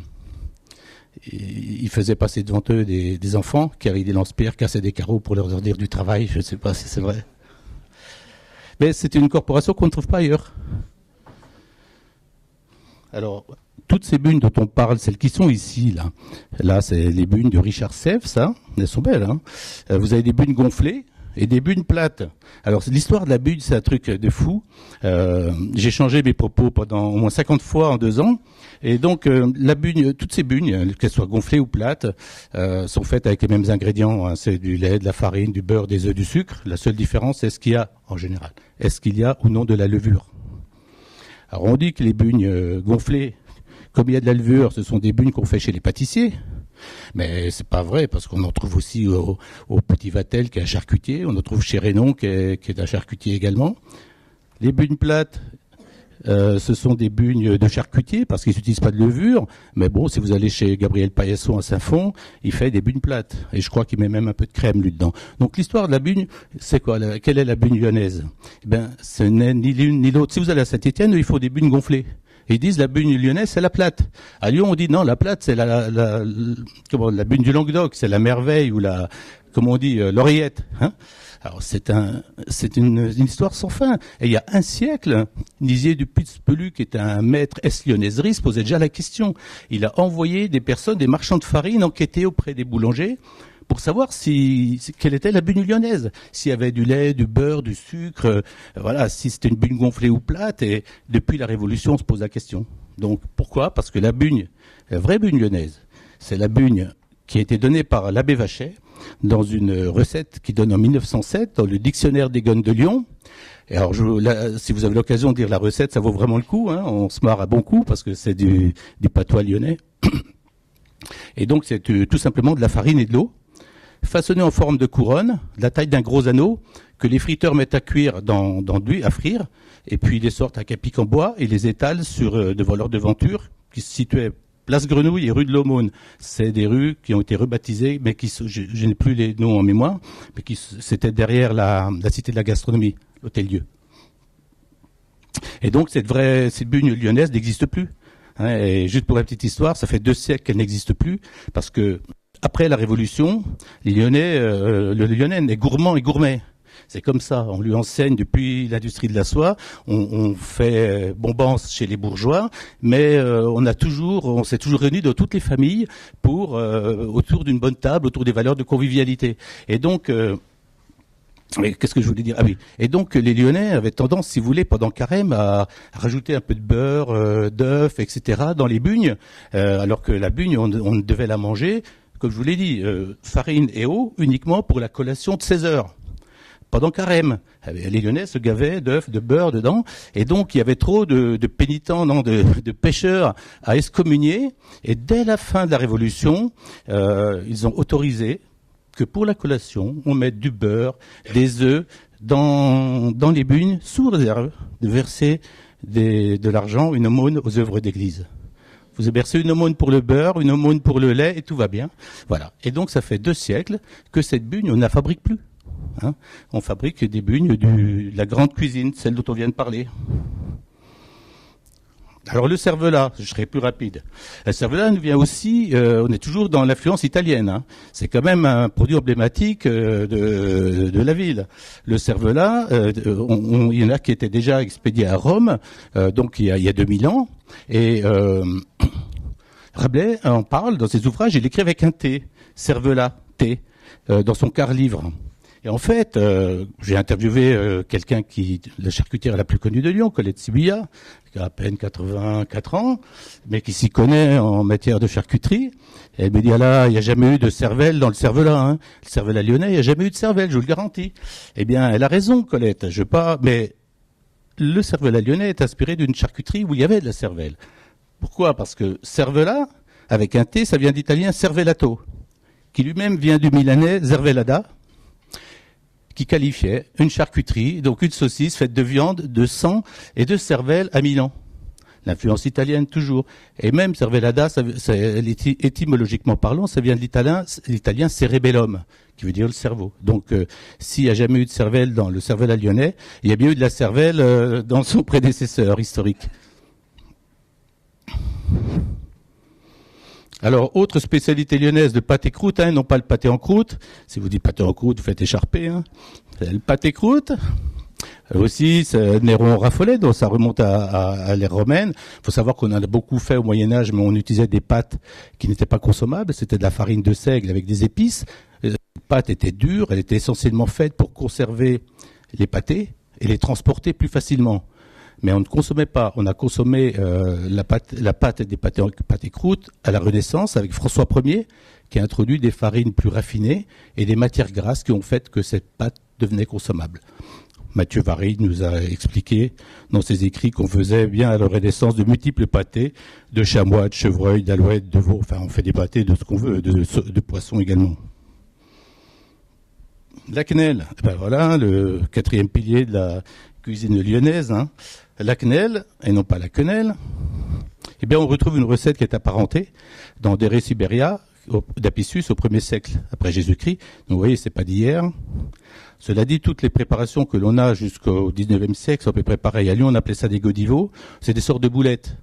ils faisaient passer devant eux des enfants qui avaient des lance-pierres, cassaient des carreaux pour leur dire du travail. Je ne sais pas si c'est vrai. Mais c'était une corporation qu'on ne trouve pas ailleurs. Alors, toutes ces bugnes dont on parle, celles qui sont ici, là c'est les bugnes de Richard Seff, ça. Elles sont belles, hein. Vous avez des bugnes gonflées et des bugnes plates. Alors, l'histoire de la bugne, c'est un truc de fou. J'ai changé mes propos pendant au moins 50 fois en 2 ans. Et donc, toutes ces bugnes, qu'elles soient gonflées ou plates, sont faites avec les mêmes ingrédients. Hein. C'est du lait, de la farine, du beurre, des œufs, du sucre. La seule différence, c'est en général, est-ce qu'il y a ou non de la levure. Alors, on dit que les bugnes gonflées, comme il y a de la levure, ce sont des bugnes qu'on fait chez les pâtissiers. Mais c'est pas vrai, parce qu'on en trouve aussi au Petit Vatel, qui est un charcutier. On en trouve chez Rénon, qui est un charcutier également. Les bugnes plates, ce sont des bugnes de charcutier, parce qu'ils n'utilisent pas de levure. Mais bon, si vous allez chez Gabriel Paillasson à Saint-Fond, il fait des bugnes plates. Et je crois qu'il met même un peu de crème, lui, dedans. Donc l'histoire de la bugne, c'est quoi? Quelle est la bugne lyonnaise? Eh ben, ce n'est ni l'une ni l'autre. Si vous allez à Saint-Étienne, il faut des bugnes gonflées. Et ils disent la bugne lyonnaise, c'est la plate. À Lyon, on dit non, la plate, c'est la bugne du Languedoc, c'est la merveille ou l'oreillette. Hein. Alors c'est une histoire sans fin. Et il y a un siècle, Nisier du Puy-de-Spelu, qui est un maître lyonnaise, posait déjà la question. Il a envoyé des marchands de farine, enquêter auprès des boulangers pour savoir quelle était la bugne lyonnaise, s'il y avait du lait, du beurre, du sucre, voilà, si c'était une bugne gonflée ou plate. Et depuis la Révolution, on se pose la question. Donc pourquoi? Parce que la vraie bugne lyonnaise, c'est la bugne qui a été donnée par l'abbé Vachet dans une recette qui donne en 1907 dans le dictionnaire des Gones de Lyon. Et alors, si vous avez l'occasion de lire la recette, ça vaut vraiment le coup. Hein, on se marre à bon coup parce que c'est du patois lyonnais. Et donc c'est tout simplement de la farine et de l'eau, façonné en forme de couronne, de la taille d'un gros anneau, que les friteurs mettent à cuire à frire, et puis ils les sortent à capic en bois et les étalent devant leur devanture, qui se situait place Grenouille et rue de l'Aumône. C'est des rues qui ont été rebaptisées, mais je n'ai plus les noms en mémoire, mais c'était derrière la cité de la gastronomie, l'Hôtel-Dieu. Et donc cette bugne lyonnaise n'existe plus. Hein, et juste pour la petite histoire, ça fait 2 siècles qu'elle n'existe plus, parce que après la Révolution, le Lyonnais est gourmand et gourmet. C'est comme ça, on lui enseigne depuis l'industrie de la soie, on fait bombance chez les bourgeois, mais on s'est toujours réunis dans toutes les familles autour d'une bonne table, autour des valeurs de convivialité. Et donc, qu'est-ce que je voulais dire? Ah oui. Et donc, les Lyonnais avaient tendance, si vous voulez, pendant Carême, à rajouter un peu de beurre, d'œufs, etc., dans les bugnes, alors que la bugne, on devait la manger, comme je vous l'ai dit, farine et eau, uniquement pour la collation de 16 heures. Pendant Carême, les Lyonnais se gavaient d'œufs, de beurre dedans, et donc il y avait trop de pénitents, de pêcheurs à excommunier, et dès la fin de la Révolution, ils ont autorisé que pour la collation, on mette du beurre, des œufs dans les bugnes, sous réserve de verser de l'argent, une aumône aux œuvres d'église. Vous versez une aumône pour le beurre, une aumône pour le lait, et tout va bien. Voilà. Et donc ça fait 2 siècles que cette bugne, on ne la fabrique plus. Hein, on fabrique des bugnes de la grande cuisine, celle dont on vient de parler. Alors le cervelas, je serai plus rapide. Le cervelas nous vient aussi, on est toujours dans l'influence italienne. Hein. C'est quand même un produit emblématique de la ville. Le cervelas, il y en a qui étaient déjà expédiés à Rome, donc il y a 2000 ans. Et Rabelais en parle dans ses ouvrages, il écrit avec un T, cervelas, T, dans son quart livre. Et en fait, j'ai interviewé quelqu'un la charcutière la plus connue de Lyon, Colette Sibuya, qui a à peine 84 ans, mais qui s'y connaît en matière de charcuterie. Et elle me dit, ah là, il n'y a jamais eu de cervelle dans le cervelas, hein. Le cervelas lyonnais, il n'y a jamais eu de cervelle, je vous le garantis. Eh bien, elle a raison, Colette. Mais le cervelas lyonnais est inspiré d'une charcuterie où il y avait de la cervelle. Pourquoi? Parce que cervelas, avec un T, ça vient d'italien cervelato, qui lui-même vient du milanais zervelada, qui qualifiait une charcuterie, donc une saucisse faite de viande, de sang et de cervelle à Milan. L'influence italienne toujours. Et même cervelada, étymologiquement parlant, ça vient de l'italien cerebellum, qui veut dire le cerveau. Donc, s'il n'y a jamais eu de cervelle dans le cervelas lyonnais, il y a bien eu de la cervelle dans son prédécesseur historique. Alors, autre spécialité lyonnaise de pâté croûte, hein, non pas le pâté en croûte. Si vous dites pâté en croûte, vous faites écharper. Hein. Le pâté croûte. Aussi, Néron raffolait, donc ça remonte à l'ère romaine. Il faut savoir qu'on en a beaucoup fait au Moyen-Âge, mais on utilisait des pâtes qui n'étaient pas consommables. C'était de la farine de seigle avec des épices. La pâte était dure, elle était essentiellement faite pour conserver les pâtés et les transporter plus facilement. Mais on ne consommait pas. On a consommé la pâte des pâtés croûtes à la Renaissance avec François Ier, qui a introduit des farines plus raffinées et des matières grasses qui ont fait que cette pâte devenait consommable. Mathieu Varry nous a expliqué dans ses écrits qu'on faisait bien à la Renaissance de multiples pâtés, de chamois, de chevreuil, d'alouette, de veau. Enfin, on fait des pâtés de ce qu'on veut, de poisson également. La quenelle, ben voilà, le quatrième pilier de la cuisine lyonnaise. Hein. La quenelle, et non pas la quenelle, eh bien on retrouve une recette qui est apparentée dans des Siberia d'Apicius au 1er siècle après Jésus-Christ. Donc vous voyez, c'est pas d'hier. Cela dit, toutes les préparations que l'on a jusqu'au 19e siècle sont à peu près pareilles. À Lyon, on appelait ça des godiveaux. C'est des sortes de boulettes.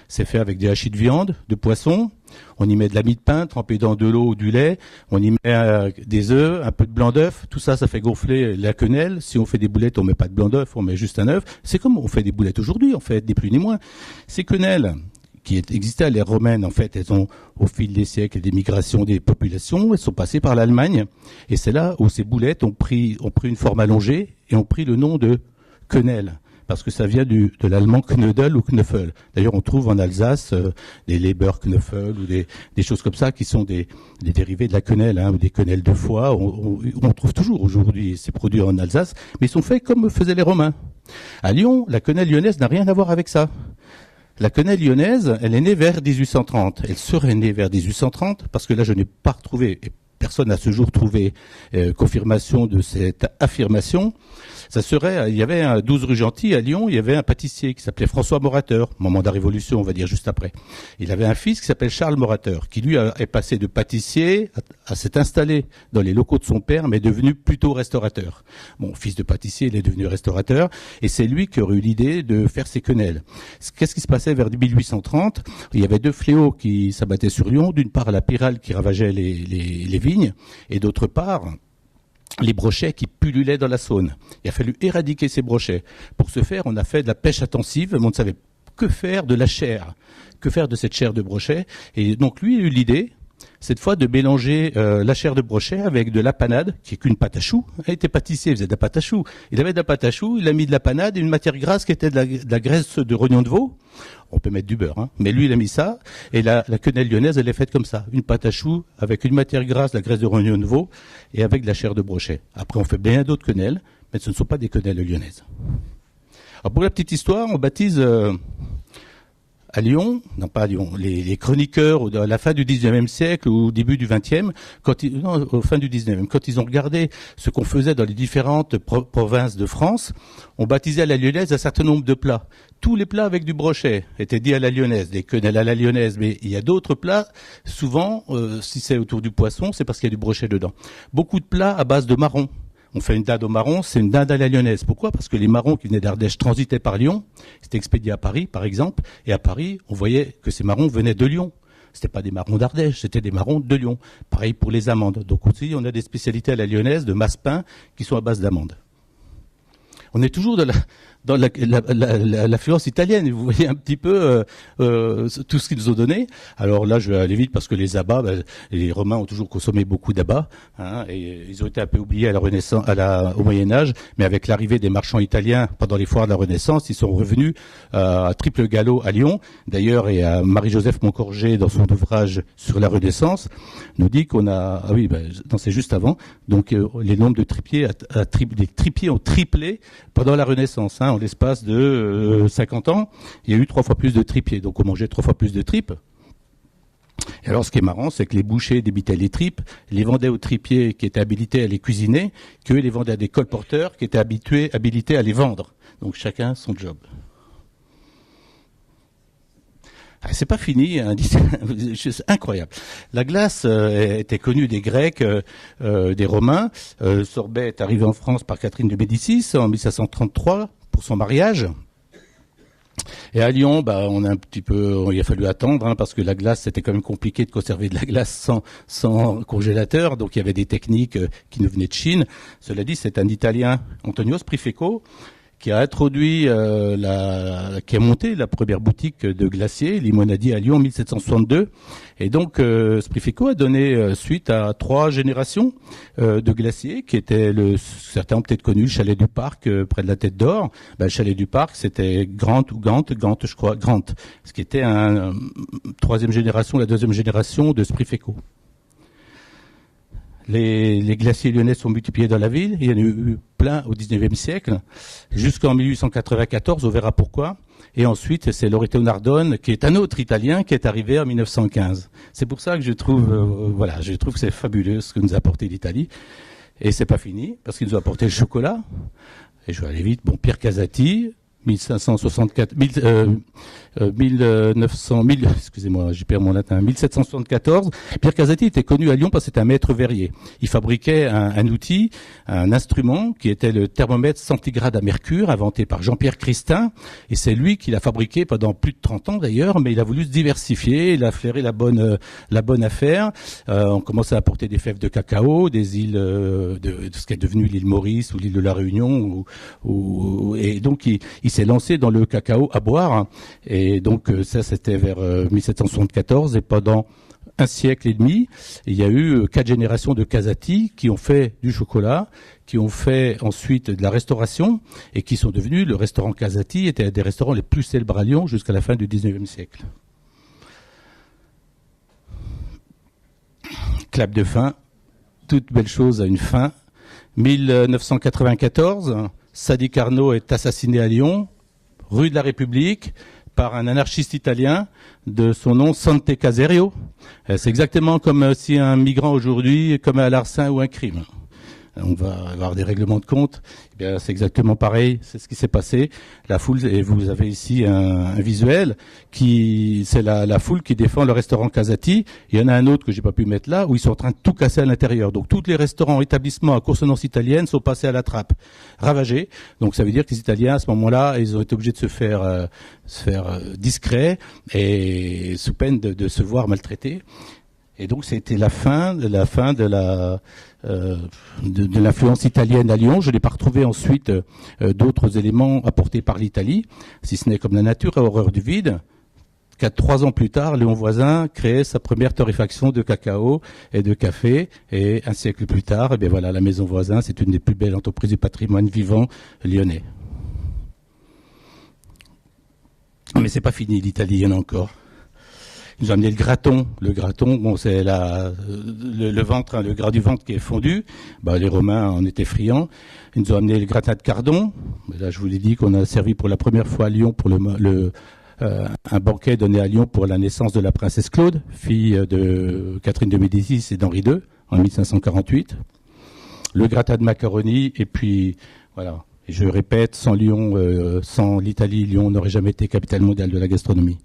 C'est fait avec des hachis de viande, de poisson. On y met de la mie de pain trempée dans de l'eau ou du lait. On y met des œufs, un peu de blanc d'œuf. Tout ça, ça fait gonfler la quenelle. Si on fait des boulettes, on met pas de blanc d'œuf, on met juste un œuf. C'est comme on fait des boulettes aujourd'hui, en fait, ni plus ni moins. Ces quenelles qui existaient à l'ère romaine, en fait, elles ont, au fil des siècles et des migrations des populations, elles sont passées par l'Allemagne. Et c'est là où ces boulettes ont pris une forme allongée et ont pris le nom de quenelle. Parce que ça vient de l'allemand Knödel ou Knöffel. D'ailleurs, on trouve en Alsace des Leberknöffel ou des choses comme ça qui sont des dérivés de la quenelle, hein, ou des quenelles de foie. On trouve toujours aujourd'hui ces produits en Alsace, mais ils sont faits comme faisaient les Romains. À Lyon, la quenelle lyonnaise n'a rien à voir avec ça. La quenelle lyonnaise, elle est née vers 1830. Elle serait née vers 1830 parce que là, je n'ai pas retrouvé, et personne à ce jour trouvé confirmation de cette affirmation. Ça serait, il y avait un 12 rue Gentil à Lyon, il y avait un pâtissier qui s'appelait François Morateur, au moment de la Révolution, on va dire juste après. Il avait un fils qui s'appelle Charles Morateur, qui lui est passé de pâtissier à s'est installé dans les locaux de son père, mais est devenu plutôt restaurateur. Bon, fils de pâtissier, il est devenu restaurateur, et c'est lui qui aurait eu l'idée de faire ses quenelles. Qu'est-ce qui se passait vers 1830? Il y avait deux fléaux qui s'abattaient sur Lyon, d'une part la pyrale qui ravageait les vignes, et d'autre part les brochets qui pullulaient dans la Saône. Il a fallu éradiquer ces brochets. Pour ce faire, on a fait de la pêche intensive, mais on ne savait que faire de la chair, que faire de cette chair de brochet. Et donc lui a eu l'idée, cette fois, de mélanger la chair de brochet avec de la panade, qui est qu'une pâte à choux. Il était pâtissier, il faisait de la pâte à choux. Il avait de la pâte à choux, il a mis de la panade et une matière grasse qui était de la graisse de rognon de veau. On peut mettre du beurre, hein. Mais lui, il a mis ça. Et la quenelle lyonnaise, elle est faite comme ça. Une pâte à choux avec une matière grasse, la graisse de rognon de veau, et avec de la chair de brochet. Après, on fait bien d'autres quenelles, mais ce ne sont pas des quenelles lyonnaises. Alors, pour la petite histoire, on baptise à Lyon, non pas à Lyon, les chroniqueurs à la fin du 19e siècle ou au début du 20e, au fin du 19e, quand ils ont regardé ce qu'on faisait dans les différentes provinces de France, on baptisait à la lyonnaise un certain nombre de plats. Tous les plats avec du brochet étaient dits à la lyonnaise, des quenelles à la lyonnaise, mais il y a d'autres plats, souvent, si c'est autour du poisson, c'est parce qu'il y a du brochet dedans. Beaucoup de plats à base de marron. On fait une dinde au marron, c'est une dinde à la lyonnaise. Pourquoi? Parce que les marrons qui venaient d'Ardèche transitaient par Lyon, c'était expédié à Paris, par exemple, et à Paris, on voyait que ces marrons venaient de Lyon. C'était pas des marrons d'Ardèche, c'était des marrons de Lyon. Pareil pour les amandes. Donc aussi, on a des spécialités à la lyonnaise de massepain qui sont à base d'amandes. On est toujours dans l'affluence italienne. Vous voyez un petit peu tout ce qu'ils nous ont donné. Alors là, je vais aller vite parce que les abats, les Romains ont toujours consommé beaucoup d'abats, hein, et ils ont été un peu oubliés à la Renaissance, au Moyen Âge, mais avec l'arrivée des marchands italiens pendant les foires de la Renaissance, ils sont revenus à triple galop à Lyon. D'ailleurs, et à Marie-Joseph Moncorgé, dans son ouvrage sur la Renaissance, nous dit qu'on a, non, c'est juste avant, donc les nombres de tripiers, les tripiers ont triplé pendant la Renaissance, hein, en l'espace de 50 ans. Il y a eu 3 fois plus de tripiers, donc on mangeait 3 fois plus de tripes. Et alors, ce qui est marrant, c'est que les bouchers débitaient les tripes, les vendaient aux tripiers qui étaient habilités à les cuisiner, qu'eux les vendaient à des colporteurs qui étaient habilités à les vendre. Donc chacun son job. Ah, c'est pas fini, hein, c'est incroyable. La glace était connue des Grecs, des Romains. Sorbet est arrivé en France par Catherine de Médicis en 1533 pour son mariage. Et à Lyon, on a un petit peu, il a fallu attendre, hein, parce que la glace, c'était quand même compliqué de conserver de la glace sans congélateur, donc il y avait des techniques qui nous venaient de Chine. Cela dit, c'est un Italien, Antonio Sprifeco, qui a introduit, qui a monté la première boutique de glaciers, Limonadi à Lyon en 1762. Et donc, Sprifeco a donné suite à 3 générations de glaciers qui étaient, certains ont peut-être connu le Chalet du Parc près de la Tête d'Or. Le Chalet du Parc, c'était Grant ou Gant, je crois, Grant, ce qui était la 2e génération de Sprifeco. Les glaciers lyonnais sont multipliés dans la ville. Il y en a eu plein au 19e siècle, jusqu'en 1894, on verra pourquoi. Et ensuite, c'est Loreto Nardone, qui est un autre Italien, qui est arrivé en 1915. C'est pour ça que je trouve que c'est fabuleux ce que nous a apporté l'Italie. Et c'est pas fini, parce qu'il nous a apporté le chocolat. Et je vais aller vite. Bon, Pierre Casati, 1774. Pierre Casati était connu à Lyon parce que c'était un maître verrier. Il fabriquait un outil, un instrument qui était le thermomètre centigrade à mercure, inventé par Jean-Pierre Christin. Et c'est lui qui l'a fabriqué pendant plus de 30 ans d'ailleurs, mais il a voulu se diversifier, il a flairé la bonne affaire. On commençait à apporter des fèves de cacao, des îles de ce qui est devenu l'île Maurice ou l'île de la Réunion, et donc il s'est lancé dans le cacao à boire, et donc ça c'était vers 1774, et pendant un siècle et demi, il y a eu 4 générations de Casati qui ont fait du chocolat, qui ont fait ensuite de la restauration, et qui sont devenus, le restaurant Casati était un des restaurants les plus célèbres à Lyon jusqu'à la fin du 19e siècle. Clap de fin, toute belle chose a une fin. 1994, Sadi Carnot est assassiné à Lyon, rue de la République, par un anarchiste italien de son nom Sante Caserio. C'est exactement comme si un migrant aujourd'hui commet un larcin ou un crime. On va avoir des règlements de compte. Eh bien, c'est exactement pareil. C'est ce qui s'est passé. La foule, et vous avez ici un visuel c'est la foule qui défend le restaurant Casati. Il y en a un autre que j'ai pas pu mettre là, où ils sont en train de tout casser à l'intérieur. Donc, tous les restaurants, établissements à consonance italienne sont passés à la trappe, ravagés. Donc, ça veut dire que les Italiens, à ce moment-là, ils ont été obligés de se faire discrets et sous peine de se voir maltraités. Et donc, c'était la fin de l'influence italienne à Lyon. Je n'ai pas retrouvé ensuite d'autres éléments apportés par l'Italie, si ce n'est comme la nature a horreur du vide. 3 ans plus tard, Léon Voisin créait sa première torréfaction de cacao et de café, et un siècle plus tard, eh bien voilà, la Maison Voisin, c'est une des plus belles entreprises du patrimoine vivant lyonnais. Mais c'est pas fini, l'Italie, il y en a encore. Ils nous ont amené le graton. Le graton, bon, c'est le ventre, hein, le gras du ventre qui est fondu. Les Romains en étaient friands. Ils nous ont amené le gratin de cardon. Là, je vous l'ai dit qu'on a servi pour la première fois à Lyon pour un banquet donné à Lyon pour la naissance de la princesse Claude, fille de Catherine de Médicis et d'Henri II, en 1548. Le gratin de macaroni, et puis, voilà. Et je répète, sans Lyon, sans l'Italie, Lyon n'aurait jamais été capitale mondiale de la gastronomie.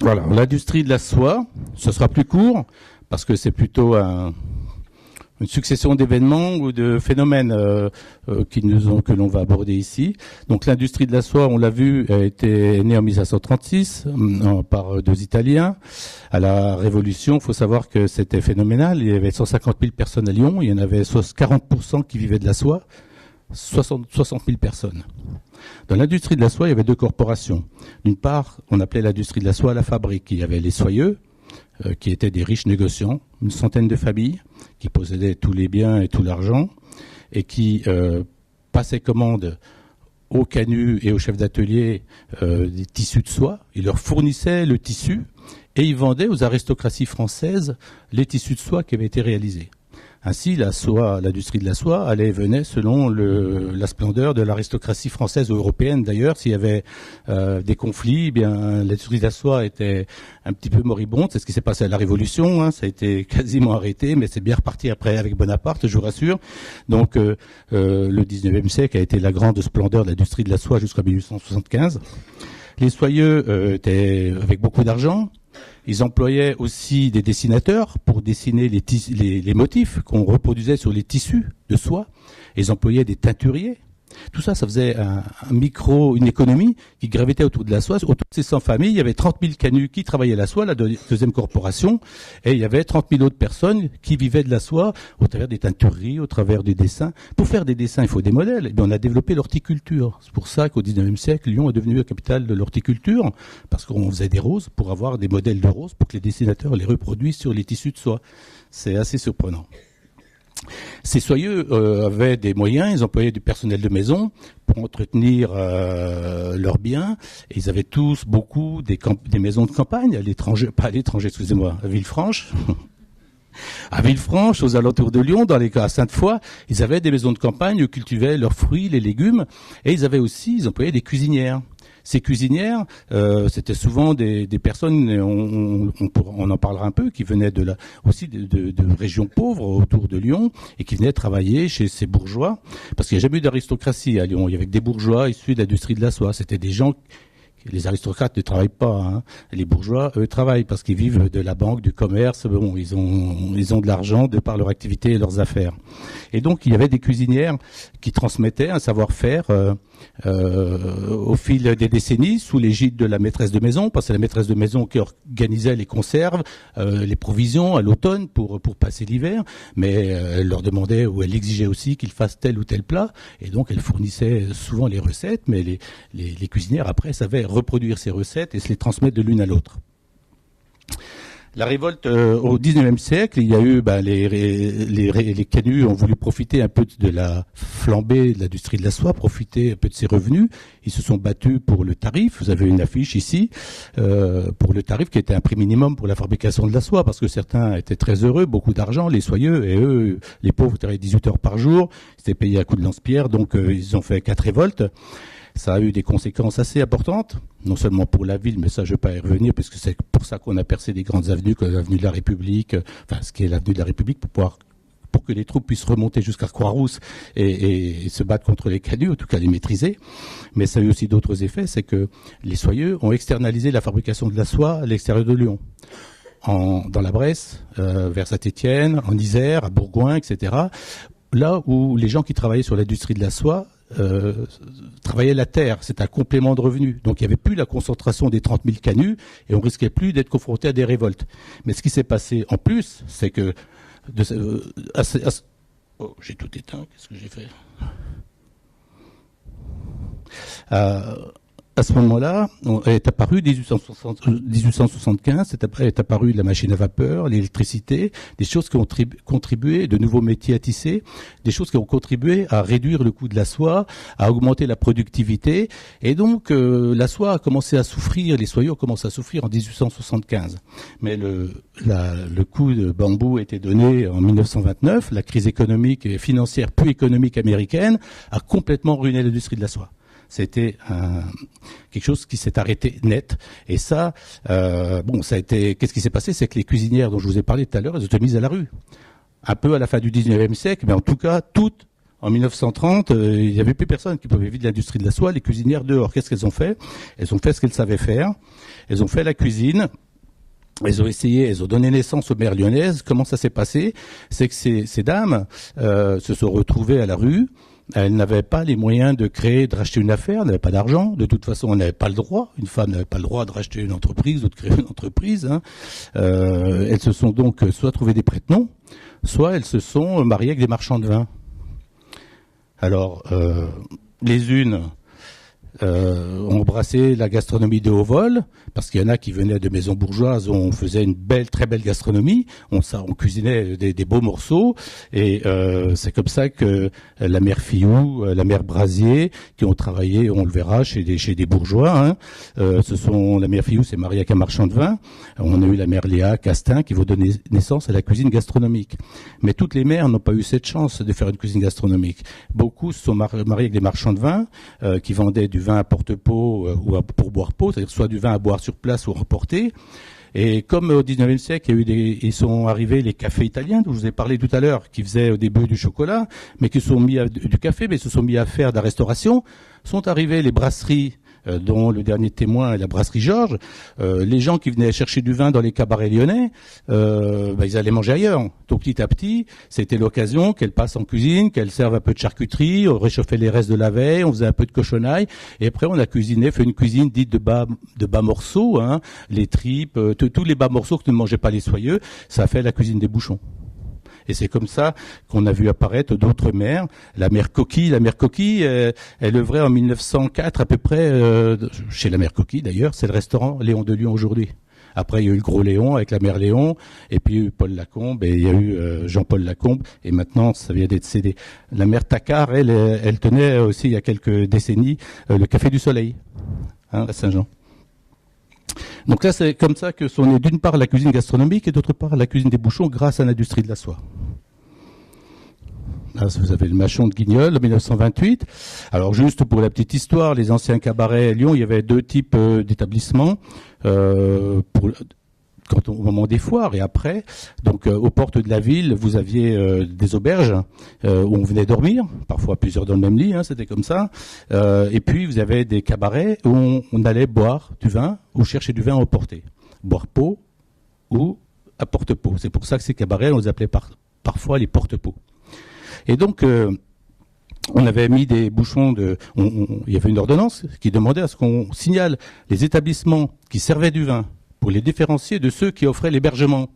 Voilà, l'industrie de la soie, ce sera plus court, parce que c'est plutôt une succession d'événements ou de phénomènes que l'on va aborder ici. Donc l'industrie de la soie, on l'a vu, a été née en 1536 par deux Italiens. À la Révolution, il faut savoir que c'était phénoménal. Il y avait 150 000 personnes à Lyon. Il y en avait 40% qui vivaient de la soie. 60 000 personnes. Dans l'industrie de la soie, il y avait deux corporations. D'une part, on appelait l'industrie de la soie la fabrique. Il y avait les soyeux, qui étaient des riches négociants, une centaine de familles qui possédaient tous les biens et tout l'argent et qui passaient commande aux canuts et aux chefs d'atelier des tissus de soie. Ils leur fournissaient le tissu et ils vendaient aux aristocraties françaises les tissus de soie qui avaient été réalisés. Ainsi, la soie, l'industrie de la soie allait et venait selon la splendeur de l'aristocratie française ou européenne. D'ailleurs, s'il y avait des conflits, eh bien l'industrie de la soie était un petit peu moribonde. C'est ce qui s'est passé à la Révolution. Hein. Ça a été quasiment arrêté, mais c'est bien reparti après avec Bonaparte, je vous rassure. Donc, le 19e siècle a été la grande splendeur de l'industrie de la soie jusqu'à 1875. Les soyeux étaient avec beaucoup d'argent. Ils employaient aussi des dessinateurs pour dessiner les motifs qu'on reproduisait sur les tissus de soie. Et ils employaient des teinturiers. Tout ça, ça faisait une économie qui gravitait autour de la soie. Autour de ces 100 familles, il y avait 30 000 canuts qui travaillaient la soie, la deuxième corporation, et il y avait 30 000 autres personnes qui vivaient de la soie au travers des teintureries, au travers des dessins. Pour faire des dessins, il faut des modèles. Et bien, on a développé l'horticulture. C'est pour ça qu'au 19e siècle, Lyon est devenu la capitale de l'horticulture, parce qu'on faisait des roses pour avoir des modèles de roses pour que les dessinateurs les reproduisent sur les tissus de soie. C'est assez surprenant. Ces soyeux avaient des moyens, ils employaient du personnel de maison pour entretenir leurs biens. Et ils avaient tous beaucoup des maisons de campagne, à l'étranger, pas à l'étranger, excusez-moi, à Villefranche. À Villefranche, aux alentours de Lyon, à Sainte-Foy, ils avaient des maisons de campagne où cultivaient leurs fruits, les légumes. Et ils employaient des cuisinières. Ces cuisinières, c'était souvent des personnes, on en parlera un peu, qui venaient aussi de régions pauvres autour de Lyon et qui venaient travailler chez ces bourgeois. Parce qu'il n'y a jamais eu d'aristocratie à Lyon. Il y avait que des bourgeois issus de l'industrie de la soie. C'était des gens. Les aristocrates ne travaillent pas. Hein. Les bourgeois, eux, travaillent parce qu'ils vivent de la banque, du commerce. Bon, ils ont de l'argent de par leur activité et leurs affaires. Et donc, il y avait des cuisinières qui transmettaient un savoir-faire au fil des décennies sous l'égide de la maîtresse de maison, parce que c'est la maîtresse de maison qui organisait les conserves, les provisions à l'automne pour passer l'hiver. Mais elle leur demandait ou elle exigeait aussi qu'ils fassent tel ou tel plat. Et donc, elle fournissait souvent les recettes, mais les cuisinières, après, savaient reproduire ces recettes et se les transmettre de l'une à l'autre. La révolte au 19e siècle, il y a eu les canuts ont voulu profiter un peu de la flambée de l'industrie de la soie, profiter un peu de ses revenus. Ils se sont battus pour le tarif. Vous avez une affiche ici pour le tarif qui était un prix minimum pour la fabrication de la soie, parce que certains étaient très heureux, beaucoup d'argent, les soyeux, et eux, les pauvres, travaillaient 18 heures par jour. C'était payé à coups de lance-pierre, donc ils ont fait 4 révoltes. Ça a eu des conséquences assez importantes, non seulement pour la ville, mais ça je ne vais pas y revenir, puisque c'est pour ça qu'on a percé des grandes avenues, comme l'avenue de la République, enfin ce qui est l'avenue de la République, pour que les troupes puissent remonter jusqu'à Croix-Rousse et se battre contre les canuts, en tout cas les maîtriser. Mais ça a eu aussi d'autres effets, c'est que les soyeux ont externalisé la fabrication de la soie à l'extérieur de Lyon. Dans la Bresse, vers Saint-Étienne, en Isère, à Bourgoin, etc. Là où les gens qui travaillaient sur l'industrie de la soie travaillaient la terre, c'est un complément de revenus. Donc il n'y avait plus la concentration des 30 000 canuts et on risquait plus d'être confronté à des révoltes. Mais ce qui s'est passé en plus, c'est que j'ai tout éteint, qu'est-ce que j'ai fait à ce moment-là, est apparu 1875, est apparue la machine à vapeur, l'électricité, des choses qui ont contribué, de nouveaux métiers à tisser, des choses qui ont contribué à réduire le coût de la soie, à augmenter la productivité. Et donc, la soie a commencé à souffrir, les soyeux ont commencé à souffrir en 1875. Mais le coup de bambou a été donné en 1929. La crise économique et financière, puis économique américaine, a complètement ruiné l'industrie de la soie. C'était quelque chose qui s'est arrêté net. Et ça, ça a été. Qu'est-ce qui s'est passé? C'est que les cuisinières dont je vous ai parlé tout à l'heure, elles ont été mises à la rue. Un peu à la fin du 19e siècle, mais en tout cas, toutes, en 1930, il n'y avait plus personne qui pouvait vivre de l'industrie de la soie. Les cuisinières dehors, qu'est-ce qu'elles ont fait? Elles ont fait ce qu'elles savaient faire. Elles ont fait la cuisine. elles ont essayé, elles ont donné naissance aux mères lyonnaises. Comment ça s'est passé? C'est que ces dames se sont retrouvées à la rue. Elles n'avaient pas les moyens de racheter une affaire, elles n'avaient pas d'argent. De toute façon, elles n'avaient pas le droit. Une femme n'avait pas le droit de racheter une entreprise ou de créer une entreprise. Elles se sont donc soit trouvées des prête-noms, soit elles se sont mariées avec des marchands de vin. Alors, les unes ont embrassé la gastronomie de haut vol, parce qu'il y en a qui venaient de maisons bourgeoises où on faisait une très belle gastronomie, on cuisinait des beaux morceaux, et c'est comme ça que la mère Fillou, la mère Brasier, qui ont travaillé, on le verra, chez des bourgeois, la mère Fillou s'est mariée avec un marchand de vin, on a eu la mère Léa Castin qui va donner naissance à la cuisine gastronomique. Mais toutes les mères n'ont pas eu cette chance de faire une cuisine gastronomique. Beaucoup se sont mariés avec des marchands de vin qui vendaient du vin à porte-pot ou pour boire pot, c'est-à-dire soit du vin à boire sur place ou emporté. Et comme au 19e siècle, ils sont arrivés les cafés italiens, dont je vous ai parlé tout à l'heure, qui faisaient au début du chocolat, mais qui se sont mis du café, mais se sont mis à faire de la restauration, sont arrivés les brasseries, dont le dernier témoin est la brasserie Georges. Les gens qui venaient chercher du vin dans les cabarets lyonnais, ils allaient manger ailleurs. Donc petit à petit, c'était l'occasion qu'elles passent en cuisine, qu'elles servent un peu de charcuterie, on réchauffait les restes de la veille, on faisait un peu de cochonaille, et après on a fait une cuisine dite de bas morceaux, les tripes, tous les bas morceaux que ne mangeaient pas les soyeux, ça a fait la cuisine des bouchons. Et c'est comme ça qu'on a vu apparaître d'autres mères. La mère Coquille, elle œuvrait en 1904 à peu près, chez la mère Coquille d'ailleurs, c'est le restaurant Léon de Lyon aujourd'hui. Après, il y a eu le Gros Léon avec la mère Léon, et puis il y a eu Paul Lacombe, et il y a eu Jean-Paul Lacombe, et maintenant, ça vient d'être cédé. La mère Tacard, elle tenait aussi, il y a quelques décennies, le Café du Soleil, à Saint-Jean. Donc là, c'est comme ça que sont nées d'une part la cuisine gastronomique et d'autre part la cuisine des bouchons grâce à l'industrie de la soie. Là, vous avez le Machon de Guignol, en 1928. Alors, juste pour la petite histoire, les anciens cabarets à Lyon, il y avait deux types d'établissements. Au moment des foires et après, donc aux portes de la ville, vous aviez des auberges où on venait dormir, parfois plusieurs dans le même lit, c'était comme ça. Et puis vous avez des cabarets où on allait boire du vin ou chercher du vin à emporter, boire pot ou à porte-pot. C'est pour ça que ces cabarets, on les appelait parfois les porte-pots. Et donc on avait mis des bouchons il y avait une ordonnance qui demandait à ce qu'on signale les établissements qui servaient du vin pour les différencier de ceux qui offraient l'hébergement,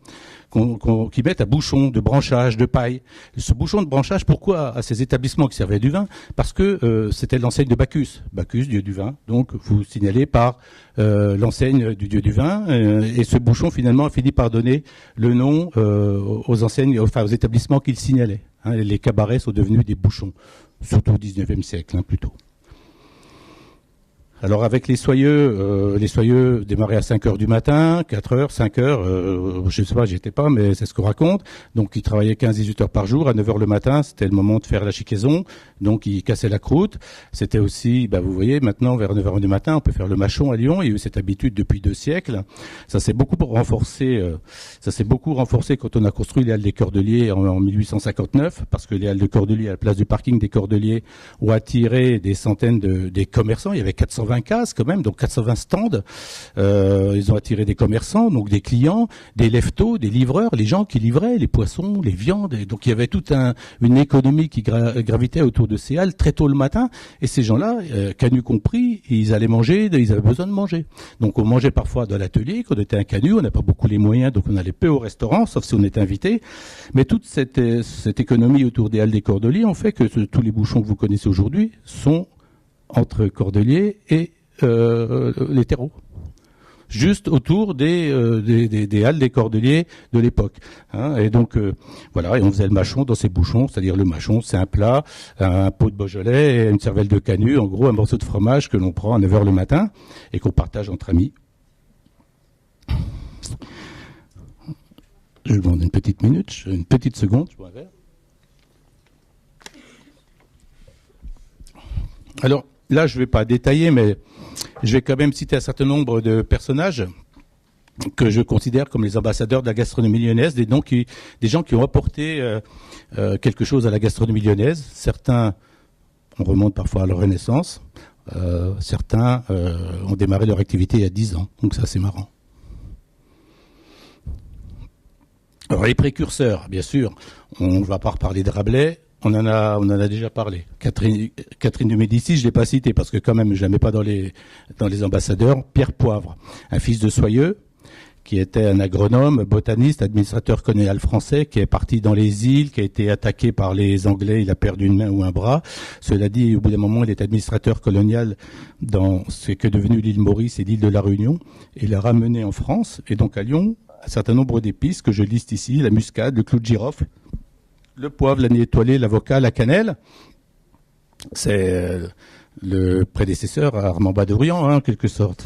qui mettent à bouchon de branchage, de paille. Ce bouchon de branchage, pourquoi à ces établissements qui servaient du vin? Parce que c'était l'enseigne de Bacchus, dieu du vin. Donc vous signalez par l'enseigne du dieu du vin, et ce bouchon finalement a fini par donner le nom aux enseignes, aux établissements qu'il signalait. Les cabarets sont devenus des bouchons, surtout au 19e siècle, plutôt. Alors avec les soyeux démarraient à 5 heures du matin, 4 heures, 5 heures, je ne sais pas, j'y étais pas, mais c'est ce qu'on raconte. Donc ils travaillaient 15-18 heures par jour, à 9 heures le matin, c'était le moment de faire la chiquaison, donc ils cassaient la croûte. C'était aussi, vous voyez, maintenant vers 9 heures du matin, on peut faire le machon à Lyon, il y a eu cette habitude depuis 2 siècles. Ça s'est beaucoup renforcé quand on a construit les halles des Cordeliers en 1859, parce que les halles de Cordeliers, à la place du parking des Cordeliers, ont attiré des centaines des commerçants, il y avait 420 cases quand même, donc 420 stands. Ils ont attiré des commerçants, donc des clients, des leftos, des livreurs, les gens qui livraient les poissons, les viandes. Et donc il y avait toute une économie qui gravitait autour de ces halles très tôt le matin. Et ces gens-là, canuts compris, ils allaient manger, ils avaient besoin de manger. Donc on mangeait parfois dans l'atelier, quand on était un canut, on n'a pas beaucoup les moyens, donc on allait peu au restaurant, sauf si on était invité. Mais toute cette économie autour des halles des Cordeliers ont fait que tous les bouchons que vous connaissez aujourd'hui sont entre Cordeliers et les terreaux, juste autour des halles des Cordeliers de l'époque. Et donc voilà, et on faisait le machon dans ces bouchons, c'est-à-dire le machon, c'est un plat, un pot de Beaujolais et une cervelle de canut, en gros un morceau de fromage que l'on prend à 9 heures le matin et qu'on partage entre amis. Je vous demande une petite minute, une petite seconde, je bois un verre. Alors, là, je ne vais pas détailler, mais je vais quand même citer un certain nombre de personnages que je considère comme les ambassadeurs de la gastronomie lyonnaise, des gens qui ont apporté quelque chose à la gastronomie lyonnaise. Certains, on remonte parfois à leur Renaissance. Certains ont démarré leur activité il y a 10 ans, donc ça c'est marrant. Alors les précurseurs, bien sûr, on ne va pas reparler de Rabelais. On en a déjà parlé. Catherine de Médicis, je l'ai pas cité parce que quand même, je la mets pas dans les ambassadeurs. Pierre Poivre, un fils de Soyeux, qui était un agronome, botaniste, administrateur colonial français, qui est parti dans les îles, qui a été attaqué par les Anglais, il a perdu une main ou un bras. Cela dit, au bout d'un moment, il est administrateur colonial dans ce qu'est devenu l'île Maurice et l'île de la Réunion, et il l'a ramené en France, et donc à Lyon, un certain nombre d'épices que je liste ici, la muscade, le clou de girofle, le poivre, l'anis étoilé, l'avocat, la cannelle. C'est le prédécesseur à Armand Baudrian, en quelque sorte.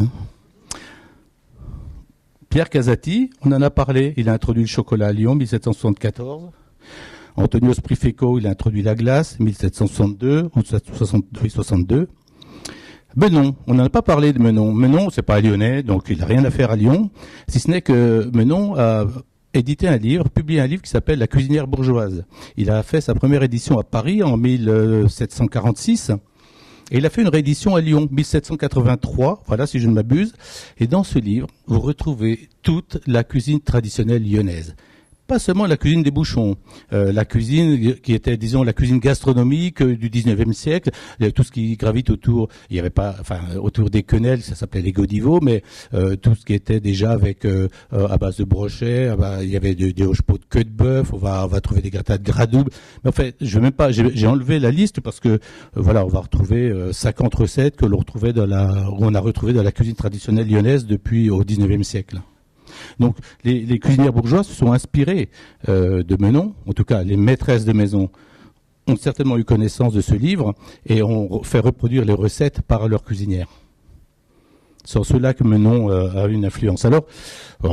Pierre Casati, on en a parlé, il a introduit le chocolat à Lyon, 1774. Antonio Sprifeco, il a introduit la glace, 1762 ou 62. Menon, on n'en a pas parlé de Menon. Menon, c'est pas lyonnais, donc il n'a rien à faire à Lyon, si ce n'est que Menon a publié un livre qui s'appelle La cuisinière bourgeoise. Il a fait sa première édition à Paris en 1746. Et il a fait une réédition à Lyon, 1783, voilà, si je ne m'abuse. Et dans ce livre, vous retrouvez toute la cuisine traditionnelle lyonnaise. Pas seulement la cuisine des bouchons, la cuisine qui était, disons, la cuisine gastronomique du 19e siècle, tout ce qui gravite autour, il y avait pas, enfin, autour des quenelles, ça s'appelait les godivaux, mais tout ce qui était déjà avec à base de brochets, il y avait des hochepots de queue de bœuf, on va trouver des gratins de gras double. Mais en fait, je veux même pas, j'ai enlevé la liste parce que voilà, on va retrouver 50 recettes que l'on retrouvait on a retrouvé dans la cuisine traditionnelle lyonnaise depuis au 19e siècle. Donc les cuisinières bourgeoises se sont inspirées de Menon, en tout cas les maîtresses de maison ont certainement eu connaissance de ce livre et ont fait reproduire les recettes par leurs cuisinières. C'est en cela que Menon a une influence. Alors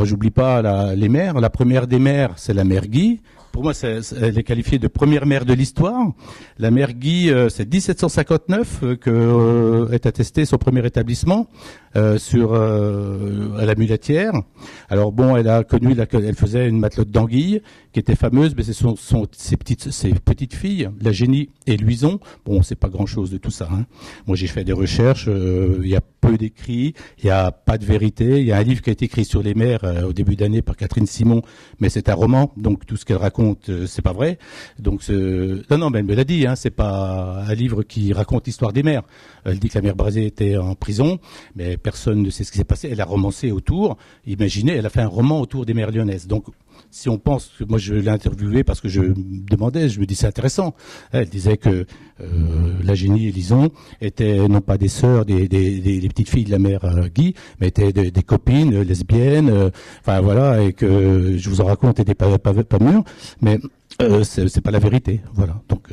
j'oublie pas les mères. La première des mères, c'est la mère Guy. Pour moi, elle est qualifiée de première mère de l'histoire. La mère Guy, c'est 1759 que est attesté son premier établissement à la Mulatière. Alors bon, elle faisait une matelote d'anguilles qui était fameuse, mais ses petites filles, la Génie et Luison. Bon, on sait pas grand-chose de tout ça. Hein. Moi, j'ai fait des recherches. Il y a peu d'écrits, il y a pas de vérité. Il y a un livre qui a été écrit sur les mers au début d'année par Catherine Simon, mais c'est un roman, donc tout ce qu'elle raconte, c'est pas vrai. Donc non, mais elle me l'a dit. Hein, c'est pas un livre qui raconte l'histoire des mers. Elle dit que la mère Brasier était en prison, mais personne ne sait ce qui s'est passé. Elle a romancé autour. Imaginez, elle a fait un roman autour des mers lyonnaises. Donc, si on pense que moi je l'ai interviewée parce que je me demandais, je me dis c'est intéressant. Elle disait que la Génie et Lison étaient non pas des sœurs, des petites filles de la mère Guy, mais étaient des copines lesbiennes. Enfin voilà, et que je vous en raconte était pas mûr, mais c'est pas la vérité. Voilà. Donc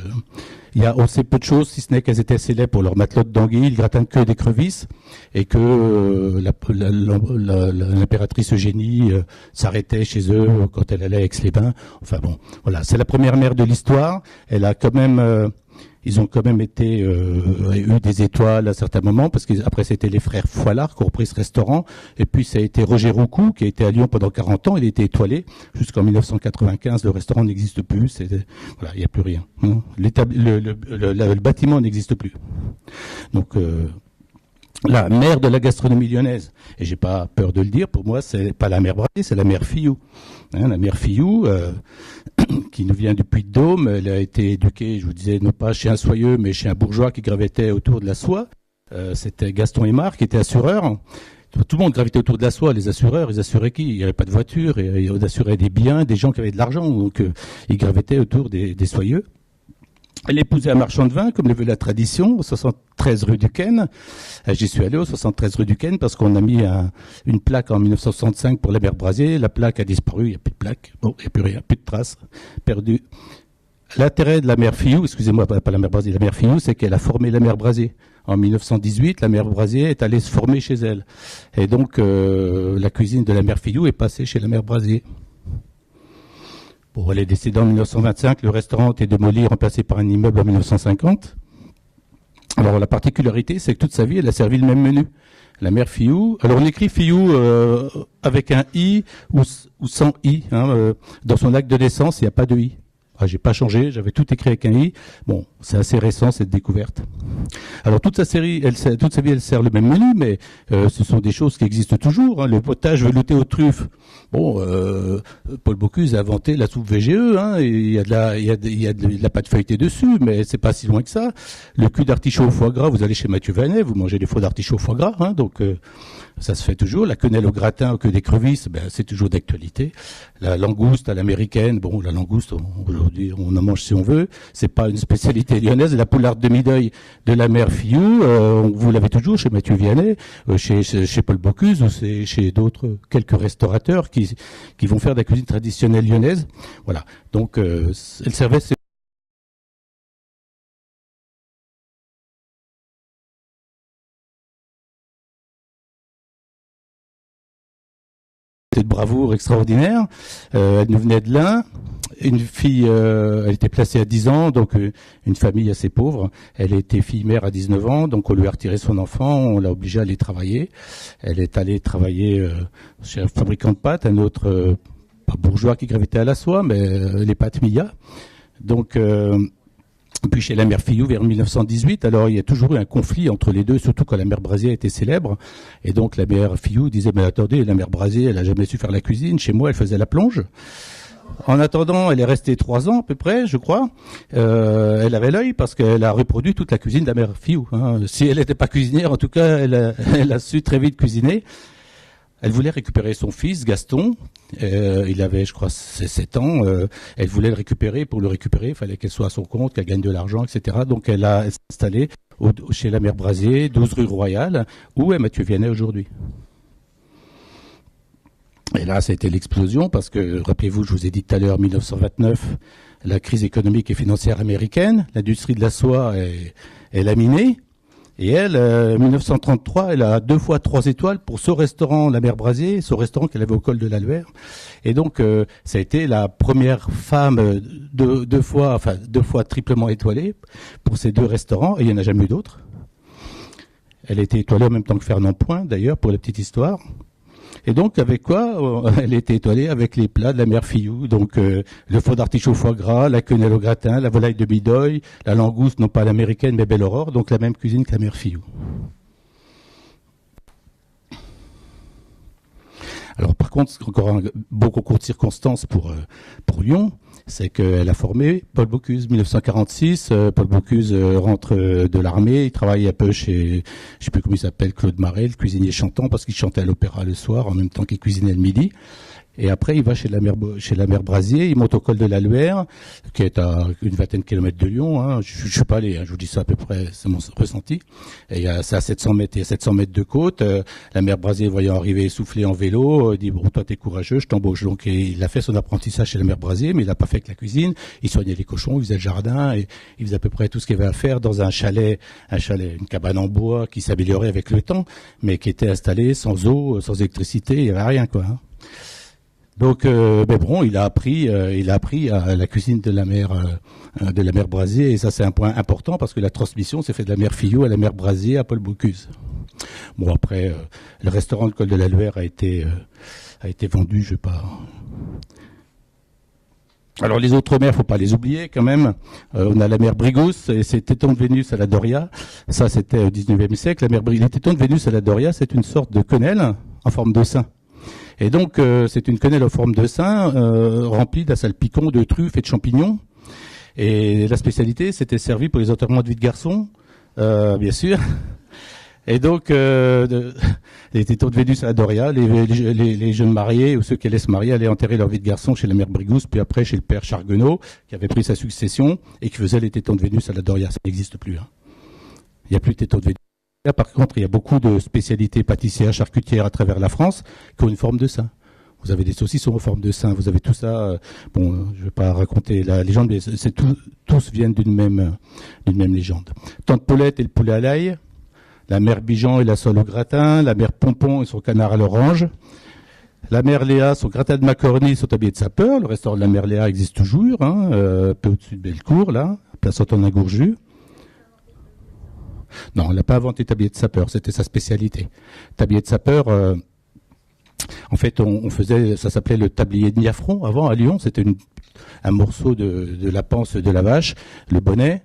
on sait peu de choses, si ce n'est qu'elles étaient célèbres pour leur matelote d'anguilles, le gratin de queue et d'écrevisses, et que l'impératrice Eugénie s'arrêtait chez eux quand elle allait à Aix-les-Bains. Enfin bon, voilà, c'est la première mère de l'histoire. Elle a quand même, ils ont quand même eu des étoiles à certains moments, parce qu'après c'était les frères Foilard qui ont repris ce restaurant, et puis ça a été Roger Roucou qui a été à Lyon pendant 40 ans, il a été étoilé, jusqu'en 1995, le restaurant n'existe plus, voilà, il n'y a plus rien. Hein. Le bâtiment n'existe plus. Donc, la mère de la gastronomie lyonnaise, et j'ai pas peur de le dire, pour moi c'est pas la mère Brasier, c'est la mère Fillou. Hein, la mère Fillou, qui nous vient du Puy-de-Dôme, elle a été éduquée, je vous disais, non pas chez un soyeux, mais chez un bourgeois qui gravitait autour de la soie. C'était Gaston Aymar qui était assureur. Tout le monde gravitait autour de la soie, les assureurs, ils assuraient qui? Il n'y avait pas de voiture, et ils assuraient des biens, des gens qui avaient de l'argent, donc ils gravitaient autour des soyeux. Elle épousait un marchand de vin, comme le veut la tradition, au 73 rue du Ken. J'y suis allé au 73 rue du Ken parce qu'on a mis une plaque en 1965 pour la mère Brasier. La plaque a disparu, il n'y a plus de plaque. Bon, il n'y a plus rien, plus de traces, perdu. L'intérêt de la mère Fillou, excusez-moi, pas la mère Brasier, la mère Fillou, c'est qu'elle a formé la mère Brasier. En 1918, la mère Brasier est allée se former chez elle. Et donc, la cuisine de la mère Fillou est passée chez la mère Brasier. Bon, elle est décédée en 1925, le restaurant a été démoli, remplacé par un immeuble en 1950. Alors la particularité, c'est que toute sa vie, elle a servi le même menu. La mère Fillou, alors on écrit Fillou avec un I ou sans I. Hein, dans son acte de naissance, il n'y a pas de I. Ah, j'ai pas changé, j'avais tout écrit avec un i. Bon, c'est assez récent cette découverte. Alors toute sa série, toute sa vie, elle sert le même menu, mais ce sont des choses qui existent toujours. Hein. Le potage velouté aux truffes. Bon, Paul Bocuse a inventé la soupe VGE. Hein, et il y a de la pâte feuilletée dessus, mais c'est pas si loin que ça. Le cul d'artichaut au foie gras, vous allez chez Mathieu Vanet, vous mangez des faux d'artichaut au foie gras. Hein, donc ça se fait toujours. La quenelle au gratin, que d'écrevisses, ben, c'est toujours d'actualité. La langouste à l'américaine, bon, la langouste, aujourd'hui, on en mange si on veut. C'est pas une spécialité lyonnaise. La poularde demi-deuil de la mère Fillou, vous l'avez toujours chez Mathieu Vianney, chez Paul Bocuse, ou chez d'autres, quelques restaurateurs qui vont faire de la cuisine traditionnelle lyonnaise. Voilà. Donc, elle servait de bravoure extraordinaire. Elle nous venait de l'Ain. Une fille, elle était placée à 10 ans, donc une famille assez pauvre. Elle était fille-mère à 19 ans, donc on lui a retiré son enfant, on l'a obligée à aller travailler. Elle est allée travailler chez un fabricant de pâtes, un autre, pas bourgeois qui gravitait à la soie, mais les pâtes Milla. Donc, puis chez la mère Fillou vers 1918, alors il y a toujours eu un conflit entre les deux, surtout quand la mère Brasier était célèbre. Et donc la mère Fillou disait, mais attendez, la mère Brasier, elle a jamais su faire la cuisine, chez moi elle faisait la plonge. En attendant, elle est restée 3 ans à peu près, je crois. Elle avait l'œil parce qu'elle a reproduit toute la cuisine de la mère Fillou. Hein. Si elle n'était pas cuisinière, en tout cas, elle a su très vite cuisiner. Elle voulait récupérer son fils, Gaston. Il avait, je crois, 7 ans. Elle voulait le récupérer. Pour le récupérer, il fallait qu'elle soit à son compte, qu'elle gagne de l'argent, etc. Donc, elle a installé chez la mère Brasier, 12 rue Royale, où est Mathieu Vianney aujourd'hui. Et là, ça a été l'explosion parce que, rappelez-vous, je vous ai dit tout à l'heure, 1929, la crise économique et financière américaine, l'industrie de la soie est laminée. Et elle, 1933, elle a 2 fois 3 étoiles pour ce restaurant, la mère Brasier, ce restaurant qu'elle avait au col de l'Albert. Et donc, ça a été la première femme deux fois triplement étoilée pour ces 2 restaurants, et il n'y en a jamais eu d'autres. Elle a été étoilée en même temps que Fernand Point, d'ailleurs, pour la petite histoire. Et donc, avec quoi elle était étoilée? Avec les plats de la mère Fillou. Donc, le faux d'artichaut foie gras, la quenelle au gratin, la volaille de Mideuil, la langouste, non pas l'américaine, mais Belle Aurore. Donc, la même cuisine que la mère Fillou. Alors, par contre, encore un beau concours de circonstances pour Lyon, c'est qu'elle a formé Paul Bocuse. 1946, Paul Bocuse rentre de l'armée, il travaille un peu chez, je sais plus comment il s'appelle, Claude Marais, le cuisinier chantant, parce qu'il chantait à l'opéra le soir en même temps qu'il cuisinait le midi. Et après, il va chez la mère Brasier, il monte au col de l'Aluère, qui est à une 20aine de kilomètres de Lyon. Hein. Je suis pas allé, hein, je vous dis ça à peu près, c'est mon ressenti. Et c'est à 700 mètres, il y a 700 mètres de côte. La mère Brasier, voyant arriver essoufflé en vélo, dit, bon, toi, t'es courageux, je t'embauche. Donc, il a fait son apprentissage chez la mère Brasier, mais il n'a pas fait que la cuisine. Il soignait les cochons, il faisait le jardin, et il faisait à peu près tout ce qu'il y avait à faire dans un chalet, une cabane en bois qui s'améliorait avec le temps, mais qui était installée sans eau, sans électricité, il n'y avait rien, quoi. Hein. Donc, mais bon, il a appris à la cuisine de la mère Brasier, et ça c'est un point important parce que la transmission s'est faite de la mère Fillou à la mère Brasier à Paul Bocuse. Bon, après, le restaurant de Col de l'Albert a été vendu, je sais pas. Alors les autres mères, faut pas les oublier quand même. On a la mère Brigous et ses tétons de Vénus à la Doria. Ça c'était au 19e siècle. Les tétons de Vénus à la Doria, c'est une sorte de quenelle en forme de sein. Et donc, c'est une quenelle en forme de sein remplie d'un salpicon de truffes et de champignons. Et la spécialité, c'était servi pour les enterrements de vie de garçons, bien sûr. Et donc, les tétons de Vénus à la Doria, les jeunes mariés ou ceux qui allaient se marier allaient enterrer leur vie de garçon chez la mère Brigous, puis après chez le père Charguenot, qui avait pris sa succession et qui faisait les tétons de Vénus à la Doria. Ça n'existe plus. Hein. Il n'y a plus de tétons de Vénus. Là, par contre, il y a beaucoup de spécialités pâtissières, charcutières à travers la France qui ont une forme de sein. Vous avez des saucissons en forme de sein, vous avez tout ça. Bon, je ne vais pas raconter la légende, mais tous viennent d'une même légende. Tante Paulette et le poulet à l'ail, la mère Bijan et la sole au gratin, la mère Pompon et son canard à l'orange, la mère Léa, son gratin de macaroni et son tablier de sapeur. Le restaurant de la mère Léa existe toujours, un peu au-dessus de Bellecour, là, place Antonin-Gourjus. Non, elle n'a pas inventé tablier de sapeur, c'était sa spécialité. Tablier de sapeur, en fait, on faisait, ça s'appelait le tablier de Niafron avant à Lyon. C'était un morceau de la panse de la vache, le bonnet,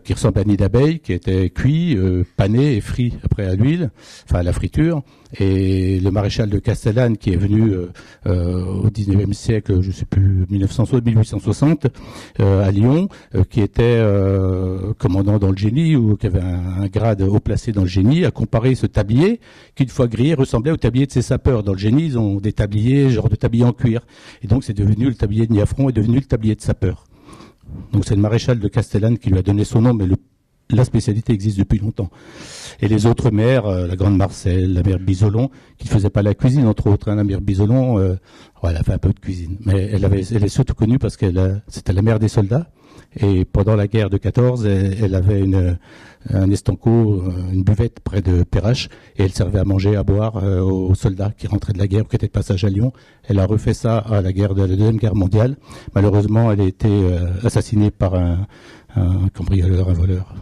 qui ressemble à un nid d'abeille, qui était cuit, pané et frit après à l'huile, enfin à la friture. Et le maréchal de Castellane, qui est venu au 19e siècle, je sais plus, 1860, à Lyon, qui était commandant dans le génie, ou qui avait un grade haut placé dans le génie, a comparé ce tablier, qui une fois grillé ressemblait au tablier de ses sapeurs. Dans le génie, ils ont des tabliers, genre de tablier en cuir. Et donc c'est devenu le tablier de Niafron, est devenu le tablier de sapeur. Donc c'est le maréchal de Castellane qui lui a donné son nom, mais la spécialité existe depuis longtemps. Et les autres mères, la grande Marcelle, la mère Bisolon, qui ne faisait pas la cuisine, entre autres. Hein, la mère Bisolon, elle a fait un peu de cuisine. Mais elle est surtout connue parce que c'était la mère des soldats. Et pendant la guerre de 14, elle avait un estanco, une buvette près de Perrache, et elle servait à manger, à boire aux soldats qui rentraient de la guerre, qui étaient de passage à Lyon. Elle a refait ça à la guerre de la Deuxième Guerre mondiale. Malheureusement, elle a été assassinée par un cambrioleur, un voleur.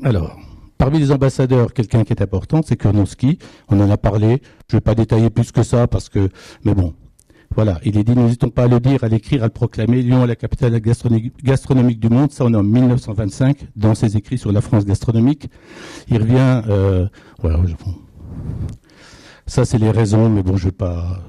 Alors, parmi les ambassadeurs, quelqu'un qui est important, c'est Kurnowski. On en a parlé. Je ne vais pas détailler plus que ça mais bon. Voilà, il est dit, n'hésitons pas à le dire, à l'écrire, à le proclamer. Lyon est la capitale gastronomique du monde. Ça, on est en 1925, dans ses écrits sur la France gastronomique. Il revient, voilà, ça, c'est les raisons, mais bon, je vais pas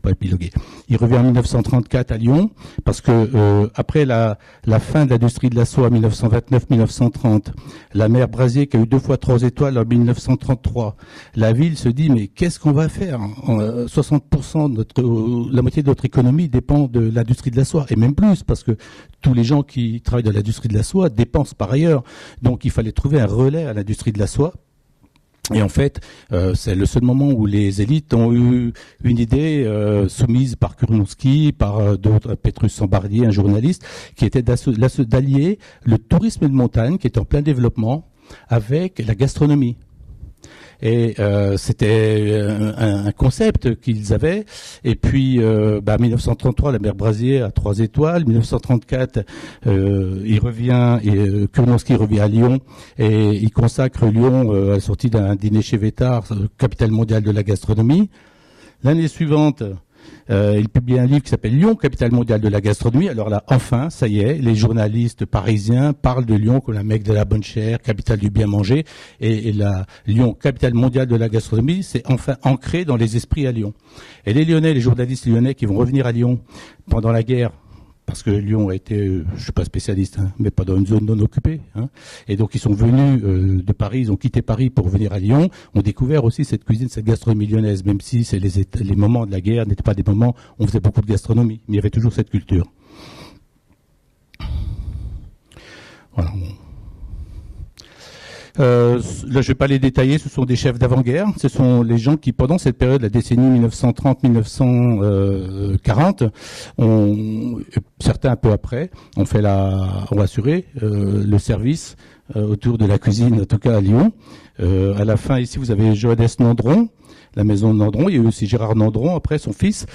épiloguer. Il revient en 1934 à Lyon, parce que après la fin de l'industrie de la soie en 1929-1930, la mer Brasier qui a eu 2 fois 3 étoiles en 1933, la ville se dit mais qu'est-ce qu'on va faire? 60% la moitié de notre économie dépend de l'industrie de la soie, et même plus, parce que tous les gens qui travaillent dans l'industrie de la soie dépensent par ailleurs. Donc il fallait trouver un relais à l'industrie de la soie. Et en fait, c'est le seul moment où les élites ont eu une idée soumise par Kurnowski, par d'autres, Petrus Sambardier, un journaliste, qui était d'allier le tourisme de montagne, qui est en plein développement, avec la gastronomie. Et c'était un concept qu'ils avaient. Et puis, 1933, la mer Brasier à 3 étoiles. 1934, il revient, et Kurnowski revient à Lyon, et il consacre Lyon à la sortie d'un dîner chez Vétard, capitale mondiale de la gastronomie. L'année suivante, il publie un livre qui s'appelle Lyon, capitale mondiale de la gastronomie. Alors là, enfin, ça y est, les journalistes parisiens parlent de Lyon comme la Mecque de la bonne chère, capitale du bien manger. Et la Lyon, capitale mondiale de la gastronomie, c'est enfin ancré dans les esprits à Lyon. Et les Lyonnais, les journalistes lyonnais qui vont revenir à Lyon pendant la guerre, parce que Lyon a été, je suis pas spécialiste, mais pas dans une zone non occupée. Et donc ils sont venus de Paris, ils ont quitté Paris pour venir à Lyon, ont découvert aussi cette cuisine, cette gastronomie lyonnaise, même si les moments de la guerre n'étaient pas des moments où on faisait beaucoup de gastronomie, mais il y avait toujours cette culture. Voilà. Là, je ne vais pas les détailler, ce sont des chefs d'avant-guerre, ce sont les gens qui, pendant cette période, la décennie 1930-1940, certains un peu après, ont assuré le service autour de la cuisine, en tout cas à Lyon. À la fin, ici, vous avez Johannes Nandron, la maison de Nandron. Il y a eu aussi Gérard Nandron, après son fils,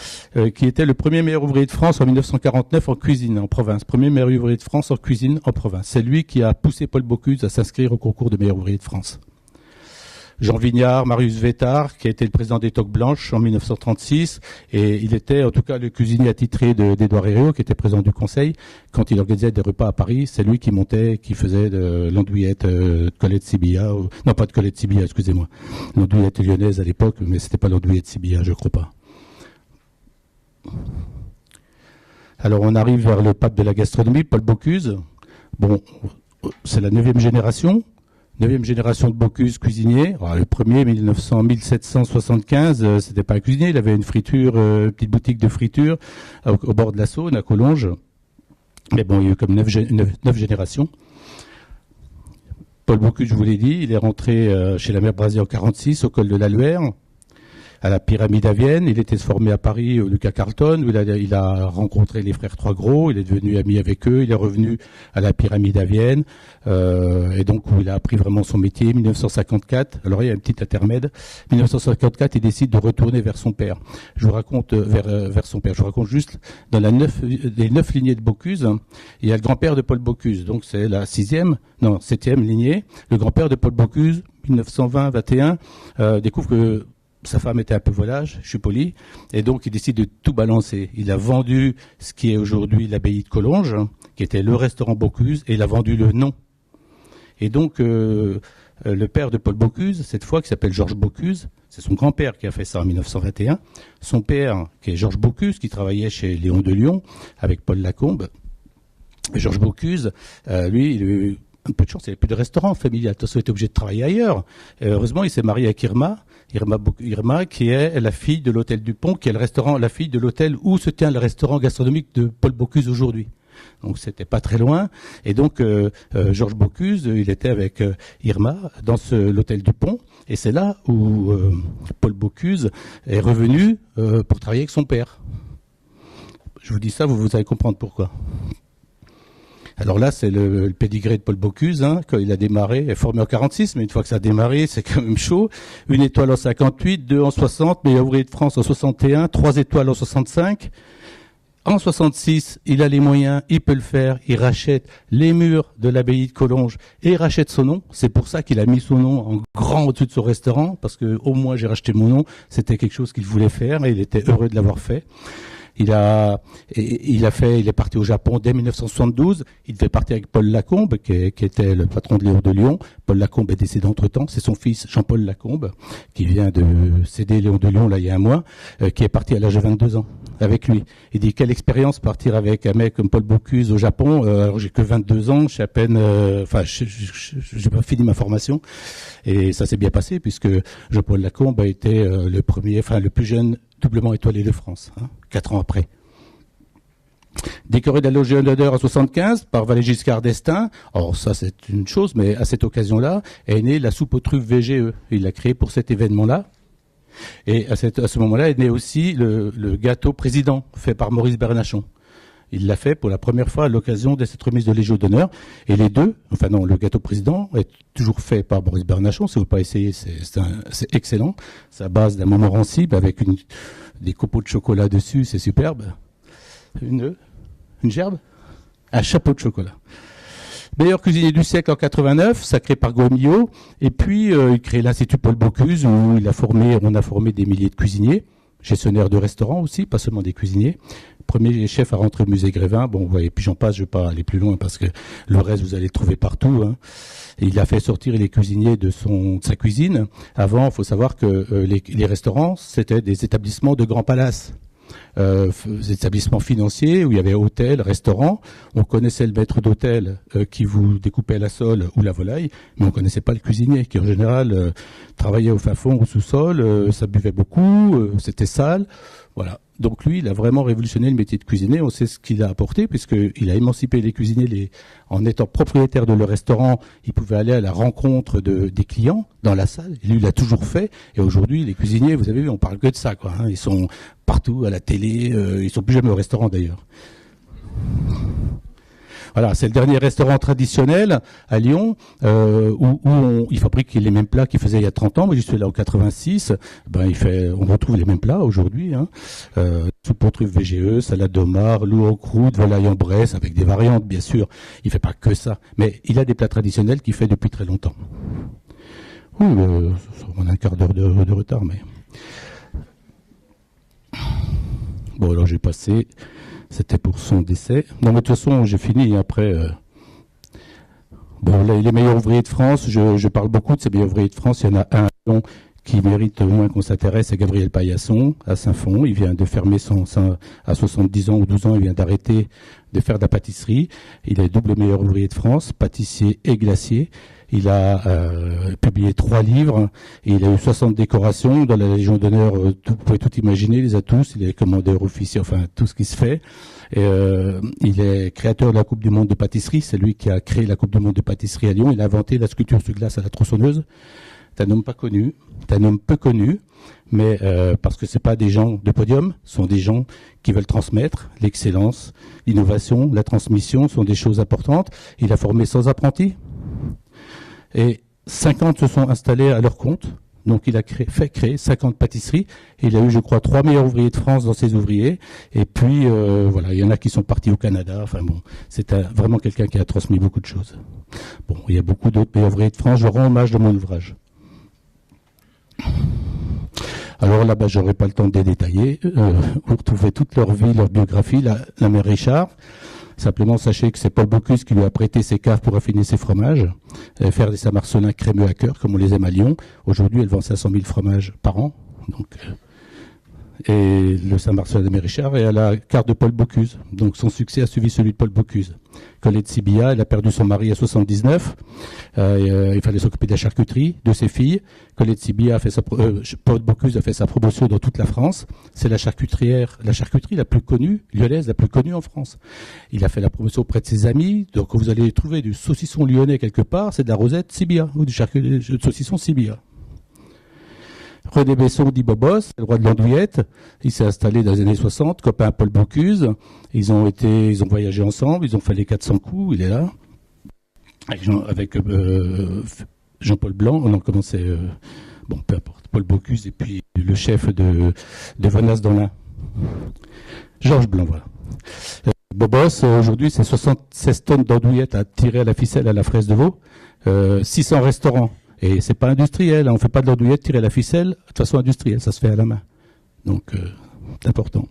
qui était le premier meilleur ouvrier de France en 1949 en cuisine, en province. Premier meilleur ouvrier de France en cuisine, en province. C'est lui qui a poussé Paul Bocuse à s'inscrire au concours de meilleur ouvrier de France. Jean Vignard, Marius Vétard, qui a été le président des Toques Blanches en 1936, et il était en tout cas le cuisinier attitré d'Édouard Herriot, qui était président du conseil. Quand il organisait des repas à Paris, c'est lui qui montait, qui faisait de l'andouillette de Colette Sibilla, non pas de Colette Sibilla, excusez-moi, l'andouillette lyonnaise à l'époque, mais c'était pas l'andouillette Sibilla, je crois pas. Alors on arrive vers le pape de la gastronomie, Paul Bocuse. Bon, c'est la 9e génération. 9e génération de Bocuse cuisinier. Alors, le premier, 1775, c'était pas un cuisinier, il avait une friture, petite boutique de friture au bord de la Saône, à Collonges. Mais bon, il y a eu comme 9 générations. Paul Bocuse, je vous l'ai dit, il est rentré chez la mère Brasier en 46, au col de la Luère, à la pyramide à Vienne. Il était formé à Paris au Lucas Carlton, où il a rencontré les frères Trois Gros, il est devenu ami avec eux, il est revenu à la pyramide à Vienne, et donc où il a appris vraiment son métier. 1954, alors il y a un petit intermède, 1954, il décide de retourner vers son père. Je vous raconte vers son père, je vous raconte juste dans les 9 lignées de Bocuse, il y a le grand-père de Paul Bocuse, donc c'est la 7e lignée. Le grand-père de Paul Bocuse, 1920-21, découvre que sa femme était un peu volage, je suis poli, et donc il décide de tout balancer. Il a vendu ce qui est aujourd'hui l'abbaye de Collonges, qui était le restaurant Bocuse, et il a vendu le nom. Et donc, le père de Paul Bocuse, cette fois, qui s'appelle Georges Bocuse, c'est son grand-père qui a fait ça en 1921. Son père, qui est Georges Bocuse, qui travaillait chez Léon de Lyon, avec Paul Lacombe. Georges Bocuse, lui, il a eu un peu de chance, il n'y avait plus de restaurant familial. Il était obligé de travailler ailleurs. Et heureusement, il s'est marié avec Irma, qui est la fille de l'hôtel Dupont, qui est le restaurant, la fille de l'hôtel où se tient le restaurant gastronomique de Paul Bocuse aujourd'hui. Donc c'était pas très loin. Et donc Georges Bocuse, il était avec Irma dans l'hôtel Dupont. Et c'est là où Paul Bocuse est revenu pour travailler avec son père. Je vous dis ça, vous allez comprendre pourquoi. Alors là, c'est le pédigré de Paul Bocuse, hein, quand il a démarré, il est formé en 46, mais une fois que ça a démarré, c'est quand même chaud. 1 étoile en 58, 2 en 60, meilleur ouvrier de France en 61, 3 étoiles en 65. En 66, il a les moyens, il peut le faire, il rachète les murs de l'abbaye de Collonges et il rachète son nom. C'est pour ça qu'il a mis son nom en grand au-dessus de son restaurant, parce que au moins j'ai racheté mon nom, c'était quelque chose qu'il voulait faire et il était heureux de l'avoir fait. Il est parti au Japon dès 1972. Il devait partir avec Paul Lacombe, qui était le patron de Léon de Lyon. Paul Lacombe est décédé entre-temps. C'est son fils, Jean-Paul Lacombe, qui vient de céder Léon de Lyon, là, il y a un mois, qui est parti à l'âge de 22 ans avec lui. Il dit, quelle expérience partir avec un mec comme Paul Bocuse au Japon. Alors, j'ai que 22 ans, je suis à peine, j'ai pas fini ma formation. Et ça s'est bien passé, puisque Jean-Paul Lacombe a été le plus jeune doublement étoilé de France, 4 ans après. Décoré de la Légion d'honneur en 75 par Valéry Giscard d'Estaing. Alors ça c'est une chose, mais à cette occasion-là est née la soupe aux truffes VGE. Il l'a créée pour cet événement-là. Et à ce moment-là est né aussi le gâteau président fait par Maurice Bernachon. Il l'a fait pour la première fois à l'occasion de cette remise de Légion d'honneur. Et les deux, le gâteau président est toujours fait par Maurice Bernachon. Si vous ne pas essayé, c'est excellent. C'est à base d'un Montmorency avec des copeaux de chocolat dessus, c'est superbe. Une gerbe, un chapeau de chocolat. Meilleur cuisinier du siècle en 89, sacré par Gomillot. Et puis, il crée l'Institut Paul Bocuse où on a formé des milliers de cuisiniers. Gestionnaire de restaurants aussi, pas seulement des cuisiniers. Premier chef à rentrer au musée Grévin. Bon, et puis j'en passe, je ne vais pas aller plus loin parce que le reste, vous allez le trouver partout. Hein. Et il a fait sortir les cuisiniers de sa cuisine. Avant, il faut savoir que les restaurants, c'était des établissements de grands palaces. Des établissements financiers où il y avait hôtel, restaurant. On connaissait le maître d'hôtel qui vous découpait la sole ou la volaille, mais on connaissait pas le cuisinier qui en général travaillait au fin fond, au sous-sol, ça buvait beaucoup, c'était sale. Voilà. Donc lui, il a vraiment révolutionné le métier de cuisinier. On sait ce qu'il a apporté puisqu'il a émancipé les cuisiniers. En étant propriétaire de leur restaurant, ils pouvaient aller à la rencontre des clients dans la salle. Et lui, il l'a toujours fait. Et aujourd'hui, les cuisiniers, vous avez vu, on parle que de ça, quoi. Hein. Ils sont partout, à la télé. Ils sont plus jamais au restaurant, d'ailleurs. Voilà, c'est le dernier restaurant traditionnel à Lyon où il fabrique les mêmes plats qu'il faisait il y a 30 ans. Moi, j'y suis là en 86. On retrouve les mêmes plats aujourd'hui. Hein. Soupe aux truffes VGE, salade d'homard, loup en croûte, volaille en Bresse, avec des variantes, bien sûr. Il fait pas que ça, mais il a des plats traditionnels qu'il fait depuis très longtemps. Oui, on a un quart d'heure de retard, mais bon, alors j'ai passé. C'était pour son décès. Non, mais de toute façon, j'ai fini après. Bon, les meilleurs ouvriers de France, je parle beaucoup de ces meilleurs ouvriers de France. Il y en a un qui mérite au moins qu'on s'intéresse, c'est Gabriel Paillasson, à Saint-Fond. Il vient de fermer à 70 ans ou 12 ans, il vient d'arrêter de faire de la pâtisserie. Il est double meilleur ouvrier de France, pâtissier et glacier. Il a publié 3 livres et il a eu 60 décorations dans la Légion d'honneur. Vous pouvez tout imaginer, il les a tous. Il est commandeur officier, enfin tout ce qui se fait. Et, il est créateur de la Coupe du Monde de pâtisserie. C'est lui qui a créé la Coupe du Monde de pâtisserie à Lyon. Il a inventé la sculpture sur glace à la tronçonneuse. C'est un homme pas connu, c'est un homme peu connu, mais parce que c'est pas des gens de podium, ce sont des gens qui veulent transmettre l'excellence, l'innovation, la transmission, sont des choses importantes. Il a formé 100 apprentis. Et 50 se sont installés à leur compte. Donc il a fait créer 50 pâtisseries. Et il a eu, je crois, 3 meilleurs ouvriers de France dans ses ouvriers. Et puis, voilà, il y en a qui sont partis au Canada. Enfin bon, c'est vraiment quelqu'un qui a transmis beaucoup de choses. Bon, il y a beaucoup d'autres meilleurs ouvriers de France. Je rends hommage dans mon ouvrage. Alors là-bas, j'aurais pas le temps de les détailler. Vous retrouvez toute leur vie, leur biographie, la mère Richard. Simplement, sachez que c'est Paul Bocuse qui lui a prêté ses caves pour affiner ses fromages, faire des Saint-Marcelin crémeux à cœur, comme on les aime à Lyon. Aujourd'hui, elle vend 500 000 fromages par an. Donc, et le Saint-Marcelin de Mère Richard est à la carte de Paul Bocuse. Donc son succès a suivi celui de Paul Bocuse. Colette Sibilla, elle a perdu son mari à 79. Il fallait s'occuper de la charcuterie, de ses filles. Colette Sibilla Paul Bocuse a fait sa promotion dans toute la France. C'est la charcuterie la plus connue, lyonnaise, la plus connue en France. Il a fait la promotion auprès de ses amis. Donc vous allez trouver du saucisson lyonnais quelque part, c'est de la rosette Sibilla ou du saucisson Sibilla. René Besson dit Bobos, le roi de l'andouillette. Il s'est installé dans les années 60, copain à Paul Bocuse. Ils ont voyagé ensemble, ils ont fait les 400 coups, il est là. Avec Jean-Paul Blanc, on a commencé, peu importe, Paul Bocuse et puis le chef de Venas dans l'Ain. Georges Blanc, voilà. Bobos, aujourd'hui, c'est 76 tonnes d'andouillettes à tirer à la ficelle à la fraise de veau, 600 restaurants. Et c'est pas industriel, on fait pas de l'andouillette tirer la ficelle de façon industrielle, ça se fait à la main. Donc, c'est important.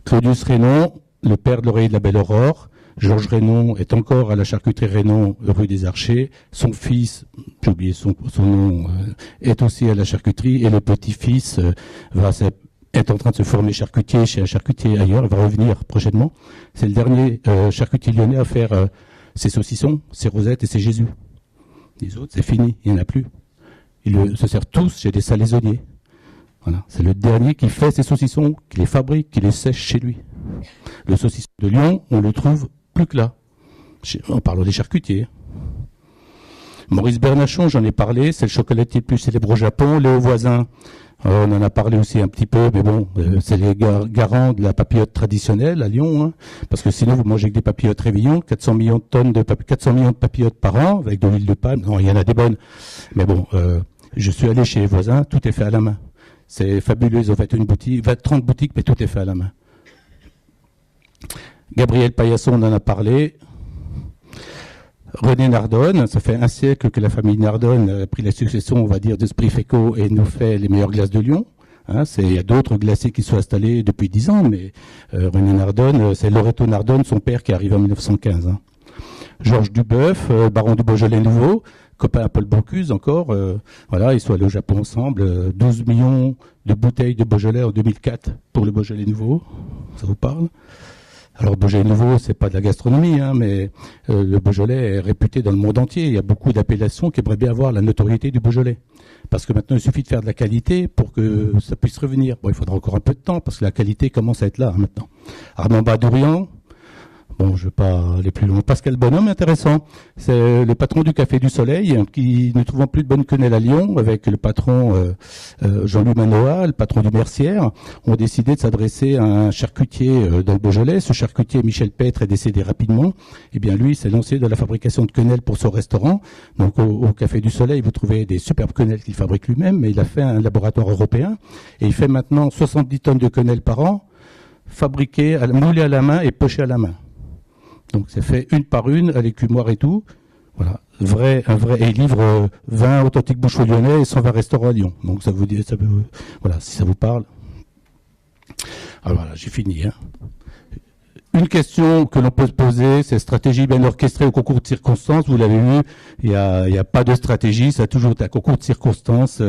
Claudius Reynon, le père de l'oreiller de la Belle Aurore. Georges Reynon est encore à la charcuterie Reynon, rue des Archers. Son fils, j'ai oublié son nom, est aussi à la charcuterie. Et le petit-fils est en train de se former charcutier chez un charcutier ailleurs. Il va revenir prochainement. C'est le dernier charcutier lyonnais à faire ses saucissons, ses rosettes et ses Jésus. Les autres, c'est fini, il n'y en a plus. Ils se servent tous chez des salaisonniers. Voilà. C'est le dernier qui fait ses saucissons, qui les fabrique, qui les sèche chez lui. Le saucisson de Lyon, on le trouve plus que là. En parlant des charcutiers. Maurice Bernachon, j'en ai parlé, c'est le chocolatier le plus célèbre au Japon. Léo Voisin, on en a parlé aussi un petit peu, mais bon, c'est les garants de la papillote traditionnelle à Lyon, hein, parce que sinon vous mangez que des papillotes Révillon, 400 millions de papillotes par an, avec de l'huile de palme. Non, il y en a des bonnes. Mais bon, je suis allé chez les voisins, tout est fait à la main. C'est fabuleux, ils ont fait 30 boutiques, mais tout est fait à la main. Gabriel Paillasson, on en a parlé. René Nardone, ça fait un siècle que la famille Nardone a pris la succession, on va dire, de Sprifeco et nous fait les meilleures glaces de Lyon. Hein, il y a d'autres glaciers qui sont installés depuis 10 ans, mais René Nardone, c'est Loreto Nardone, son père, qui est arrivé en 1915. Hein. Georges Duboeuf, baron du Beaujolais Nouveau, copain à Paul Bocuse encore. Voilà, ils sont allés au Japon ensemble. 12 millions de bouteilles de Beaujolais en 2004 pour le Beaujolais Nouveau. Ça vous parle ? Alors, Beaujolais Nouveau, c'est pas de la gastronomie, hein, mais le Beaujolais est réputé dans le monde entier. Il y a beaucoup d'appellations qui aimeraient bien avoir la notoriété du Beaujolais. Parce que maintenant, il suffit de faire de la qualité pour que ça puisse revenir. Bon, il faudra encore un peu de temps, parce que la qualité commence à être là, hein, maintenant. Armand Badourian, bon, je vais pas aller plus loin. Pascal Bonhomme, intéressant. C'est le patron du Café du Soleil, qui, ne trouvant plus de bonne quenelle à Lyon, avec le patron Jean-Louis Manoa, le patron du Mercière, ont décidé de s'adresser à un charcutier dans le Beaujolais. Ce charcutier, Michel Pêtre, est décédé rapidement. Eh bien, lui, s'est lancé dans la fabrication de quenelles pour son restaurant. Donc, au Café du Soleil, vous trouvez des superbes quenelles qu'il fabrique lui-même, mais il a fait un laboratoire européen. Et il fait maintenant 70 tonnes de quenelles par an, fabriquées, moulées à la main et pochées à la main. Donc c'est fait une par une, à l'écumoire et tout. Voilà, et il livre 20 authentiques bouchons lyonnais et 120 restaurants à Lyon. Donc ça vous dit, voilà, si ça vous parle. Alors voilà, j'ai fini. Hein. Une question que l'on peut se poser, c'est stratégie bien orchestrée au concours de circonstances. Vous l'avez vu, il y a pas de stratégie, ça a toujours été un concours de circonstances.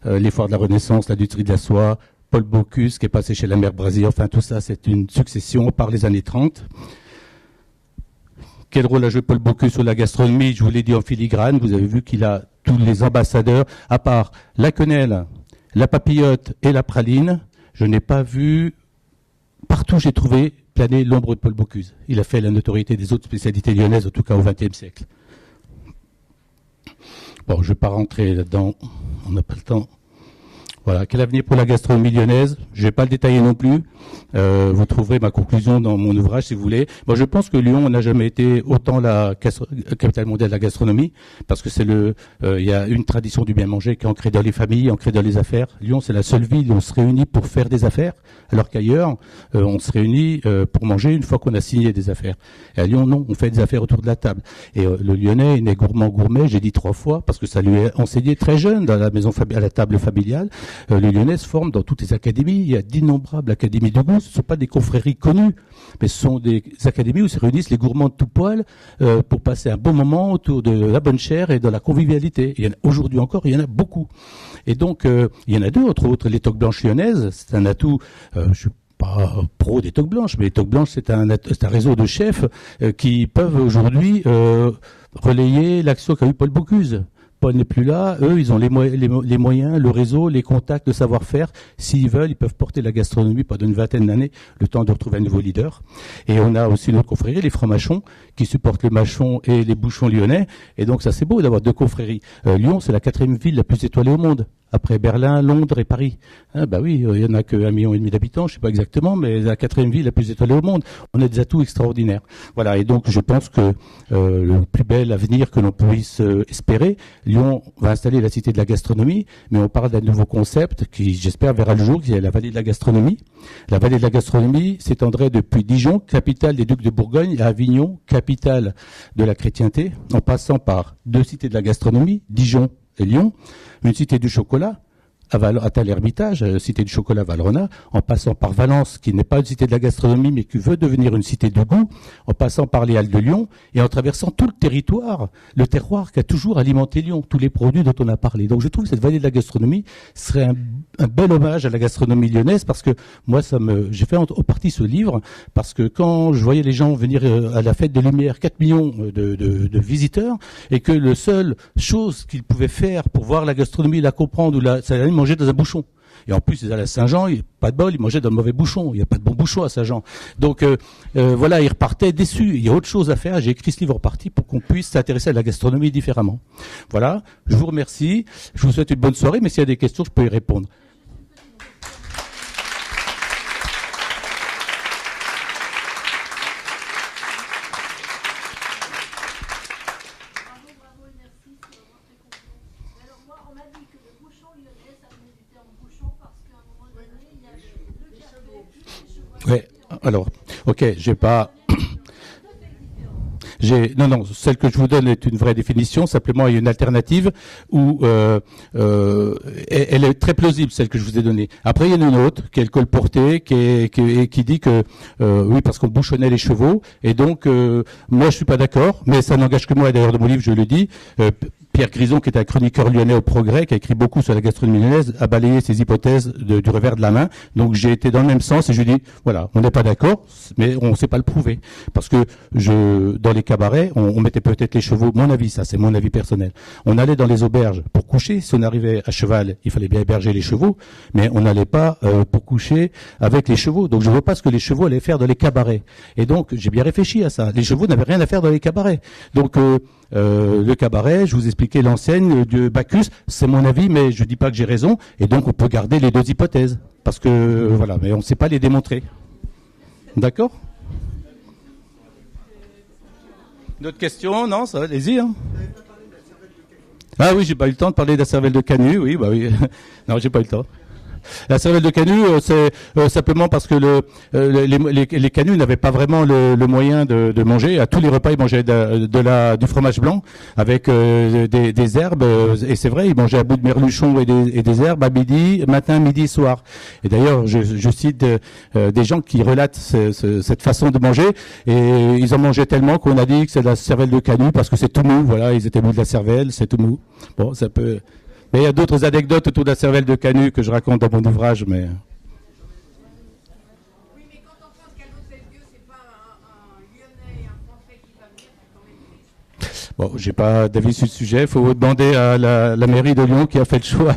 L'effort de la Renaissance, l'industrie de la soie, Paul Bocuse qui est passé chez la mère Brasil, enfin tout ça, c'est une succession par les années 30. Quel rôle a joué Paul Bocuse sur la gastronomie? Je vous l'ai dit en filigrane, vous avez vu qu'il a tous les ambassadeurs, à part la quenelle, la papillote et la praline, je n'ai pas vu, partout j'ai trouvé planer l'ombre de Paul Bocuse. Il a fait la notoriété des autres spécialités lyonnaises, en tout cas au XXe siècle. Bon, je ne vais pas rentrer là-dedans, on n'a pas le temps. Voilà, quel avenir pour la gastronomie lyonnaise? Je ne vais pas le détailler non plus. Vous trouverez ma conclusion dans mon ouvrage si vous voulez. Moi, je pense que Lyon n'a jamais été autant la capitale mondiale de la gastronomie, parce que il y a une tradition du bien manger qui est ancrée dans les familles, ancrée dans les affaires. Lyon, c'est la seule ville où on se réunit pour faire des affaires, alors qu'ailleurs, on se réunit pour manger une fois qu'on a signé des affaires. Et à Lyon, non, on fait des affaires autour de la table. Et le Lyonnais est gourmand gourmet, j'ai dit 3 fois, parce que ça lui est enseigné très jeune dans la maison à la table familiale. les Lyonnais se forment dans toutes les académies. Il y a d'innombrables académies de goût. Ce ne sont pas des confréries connues, mais ce sont des académies où se réunissent les gourmands de tout poil pour passer un bon moment autour de la bonne chère et de la convivialité. Aujourd'hui encore, il y en a beaucoup. Et donc, il y en a deux, entre autres, les toques blanches lyonnaises. C'est un atout, je suis pas pro des toques blanches, mais les toques blanches, c'est un réseau de chefs qui peuvent aujourd'hui relayer l'action qu'a eu Paul Bocuse. Paul n'est plus là, eux, ils ont les moyens, le réseau, les contacts, le savoir-faire. S'ils veulent, ils peuvent porter la gastronomie pendant une vingtaine d'années, le temps de retrouver un nouveau leader. Et on a aussi notre confrérie, les francs-machons, qui supportent le machon et les bouchons lyonnais. Et donc ça, c'est beau d'avoir deux confréries. Lyon, c'est la 4e ville la plus étoilée au monde, après Berlin, Londres et Paris. Bah oui, il y en a que 1,5 million d'habitants, je sais pas exactement, mais la 4e ville la plus étoilée au monde. On a des atouts extraordinaires. Voilà, et donc je pense que le plus bel avenir que l'on puisse espérer, Lyon va installer la cité de la gastronomie, mais on parle d'un nouveau concept qui, j'espère, verra le jour, qui est la vallée de la gastronomie. La vallée de la gastronomie s'étendrait depuis Dijon, capitale des Ducs de Bourgogne, à Avignon, capitale de la chrétienté, en passant par 2 cités de la gastronomie, Dijon et Lyon, une cité du chocolat, à Tel-Hermitage, cité du chocolat Valrhona, en passant par Valence, qui n'est pas une cité de la gastronomie, mais qui veut devenir une cité de goût, en passant par les Halles de Lyon, et en traversant tout le territoire, le terroir qui a toujours alimenté Lyon, tous les produits dont on a parlé. Donc je trouve que cette vallée de la gastronomie serait un bel hommage à la gastronomie lyonnaise, parce que moi, j'ai fait en partie ce livre, parce que quand je voyais les gens venir à la fête des Lumières, 4 millions de visiteurs, et que le seul chose qu'ils pouvaient faire pour voir la gastronomie, la comprendre, ça allait manger dans un bouchon. Et en plus, ils allaient à Saint-Jean, pas de bol, ils mangeaient dans le mauvais bouchon. Il n'y a pas de bon bouchon à Saint-Jean. Donc voilà, ils repartaient déçus. Il y a autre chose à faire. J'ai écrit ce livre en partie pour qu'on puisse s'intéresser à la gastronomie différemment. Voilà, je vous remercie. Je vous souhaite une bonne soirée, mais s'il y a des questions, je peux y répondre. Ouais, alors, ok, non, celle que je vous donne est une vraie définition. Simplement, il y a une alternative où elle est très plausible, celle que je vous ai donnée. Après, il y en a une autre qui est le colporté, qui dit que oui, parce qu'on bouchonnait les chevaux. Et donc, moi, je suis pas d'accord, mais ça n'engage que moi. D'ailleurs, dans mon livre, je le dis. Pierre Grison, qui est un chroniqueur lyonnais au Progrès, qui a écrit beaucoup sur la gastronomie lyonnaise, a balayé ses hypothèses du revers de la main. Donc j'ai été dans le même sens et je lui dis, voilà, on n'est pas d'accord, mais on ne sait pas le prouver. Parce que dans les cabarets, on mettait peut-être les chevaux, mon avis, ça c'est mon avis personnel. On allait dans les auberges pour coucher. Si on arrivait à cheval, il fallait bien héberger les chevaux, mais on n'allait pas pour coucher avec les chevaux. Donc je ne vois pas ce que les chevaux allaient faire dans les cabarets. Et donc j'ai bien réfléchi à ça. Les chevaux n'avaient rien à faire dans les cabarets. Donc le cabaret, je vous expliquais l'enseigne de Bacchus, c'est mon avis, mais je dis pas que j'ai raison, et donc on peut garder les 2 hypothèses, parce que voilà, mais on ne sait pas les démontrer. D'accord? D'autres questions? Non, ça va, allez-y. Hein. Ah oui, j'ai pas eu le temps de parler de la cervelle de Canut, oui, bah oui. Non, j'ai pas eu le temps. La cervelle de Canut, c'est simplement parce que les Canuts n'avaient pas vraiment le moyen de manger. À tous les repas, ils mangeaient du fromage blanc avec des herbes. Et c'est vrai, ils mangeaient à bout de merluchon et des herbes à matin, midi, soir. Et d'ailleurs, je cite des gens qui relatent cette façon de manger. Et ils en mangeaient tellement qu'on a dit que c'est la cervelle de Canut parce que c'est tout mou. Voilà, ils étaient mous de la cervelle, c'est tout mou. Bon, ça peut... Mais il y a d'autres anecdotes autour de la cervelle de Canut que je raconte dans mon ouvrage, mais... Oui, mais quand on pense qu'à l'Hôtel-Dieu, c'est pas un Lyonnais et un Français qui va venir, c'est quand même triste. Bon, j'ai pas d'avis sur le sujet. Il faut demander à la mairie de Lyon qui a fait le choix.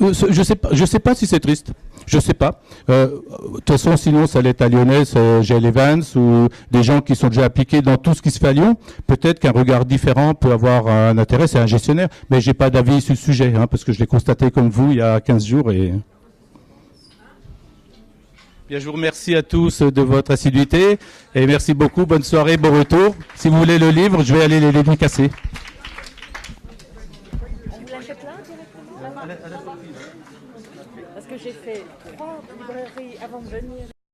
Je sais pas si c'est triste. Je sais pas. De toute façon, sinon, ça allait être à Lyonnais, c'est Gilles Evans ou des gens qui sont déjà appliqués dans tout ce qui se fait à Lyon. Peut-être qu'un regard différent peut avoir un intérêt. C'est un gestionnaire, mais j'ai pas d'avis sur le sujet, parce que je l'ai constaté comme vous il y a 15 jours et... Bien, je vous remercie à tous de votre assiduité et merci beaucoup. Bonne soirée, bon retour. Si vous voulez le livre, je vais aller les dédicacer. On vous l'achète là directement? Parce que j'ai fait 3 librairies avant de venir.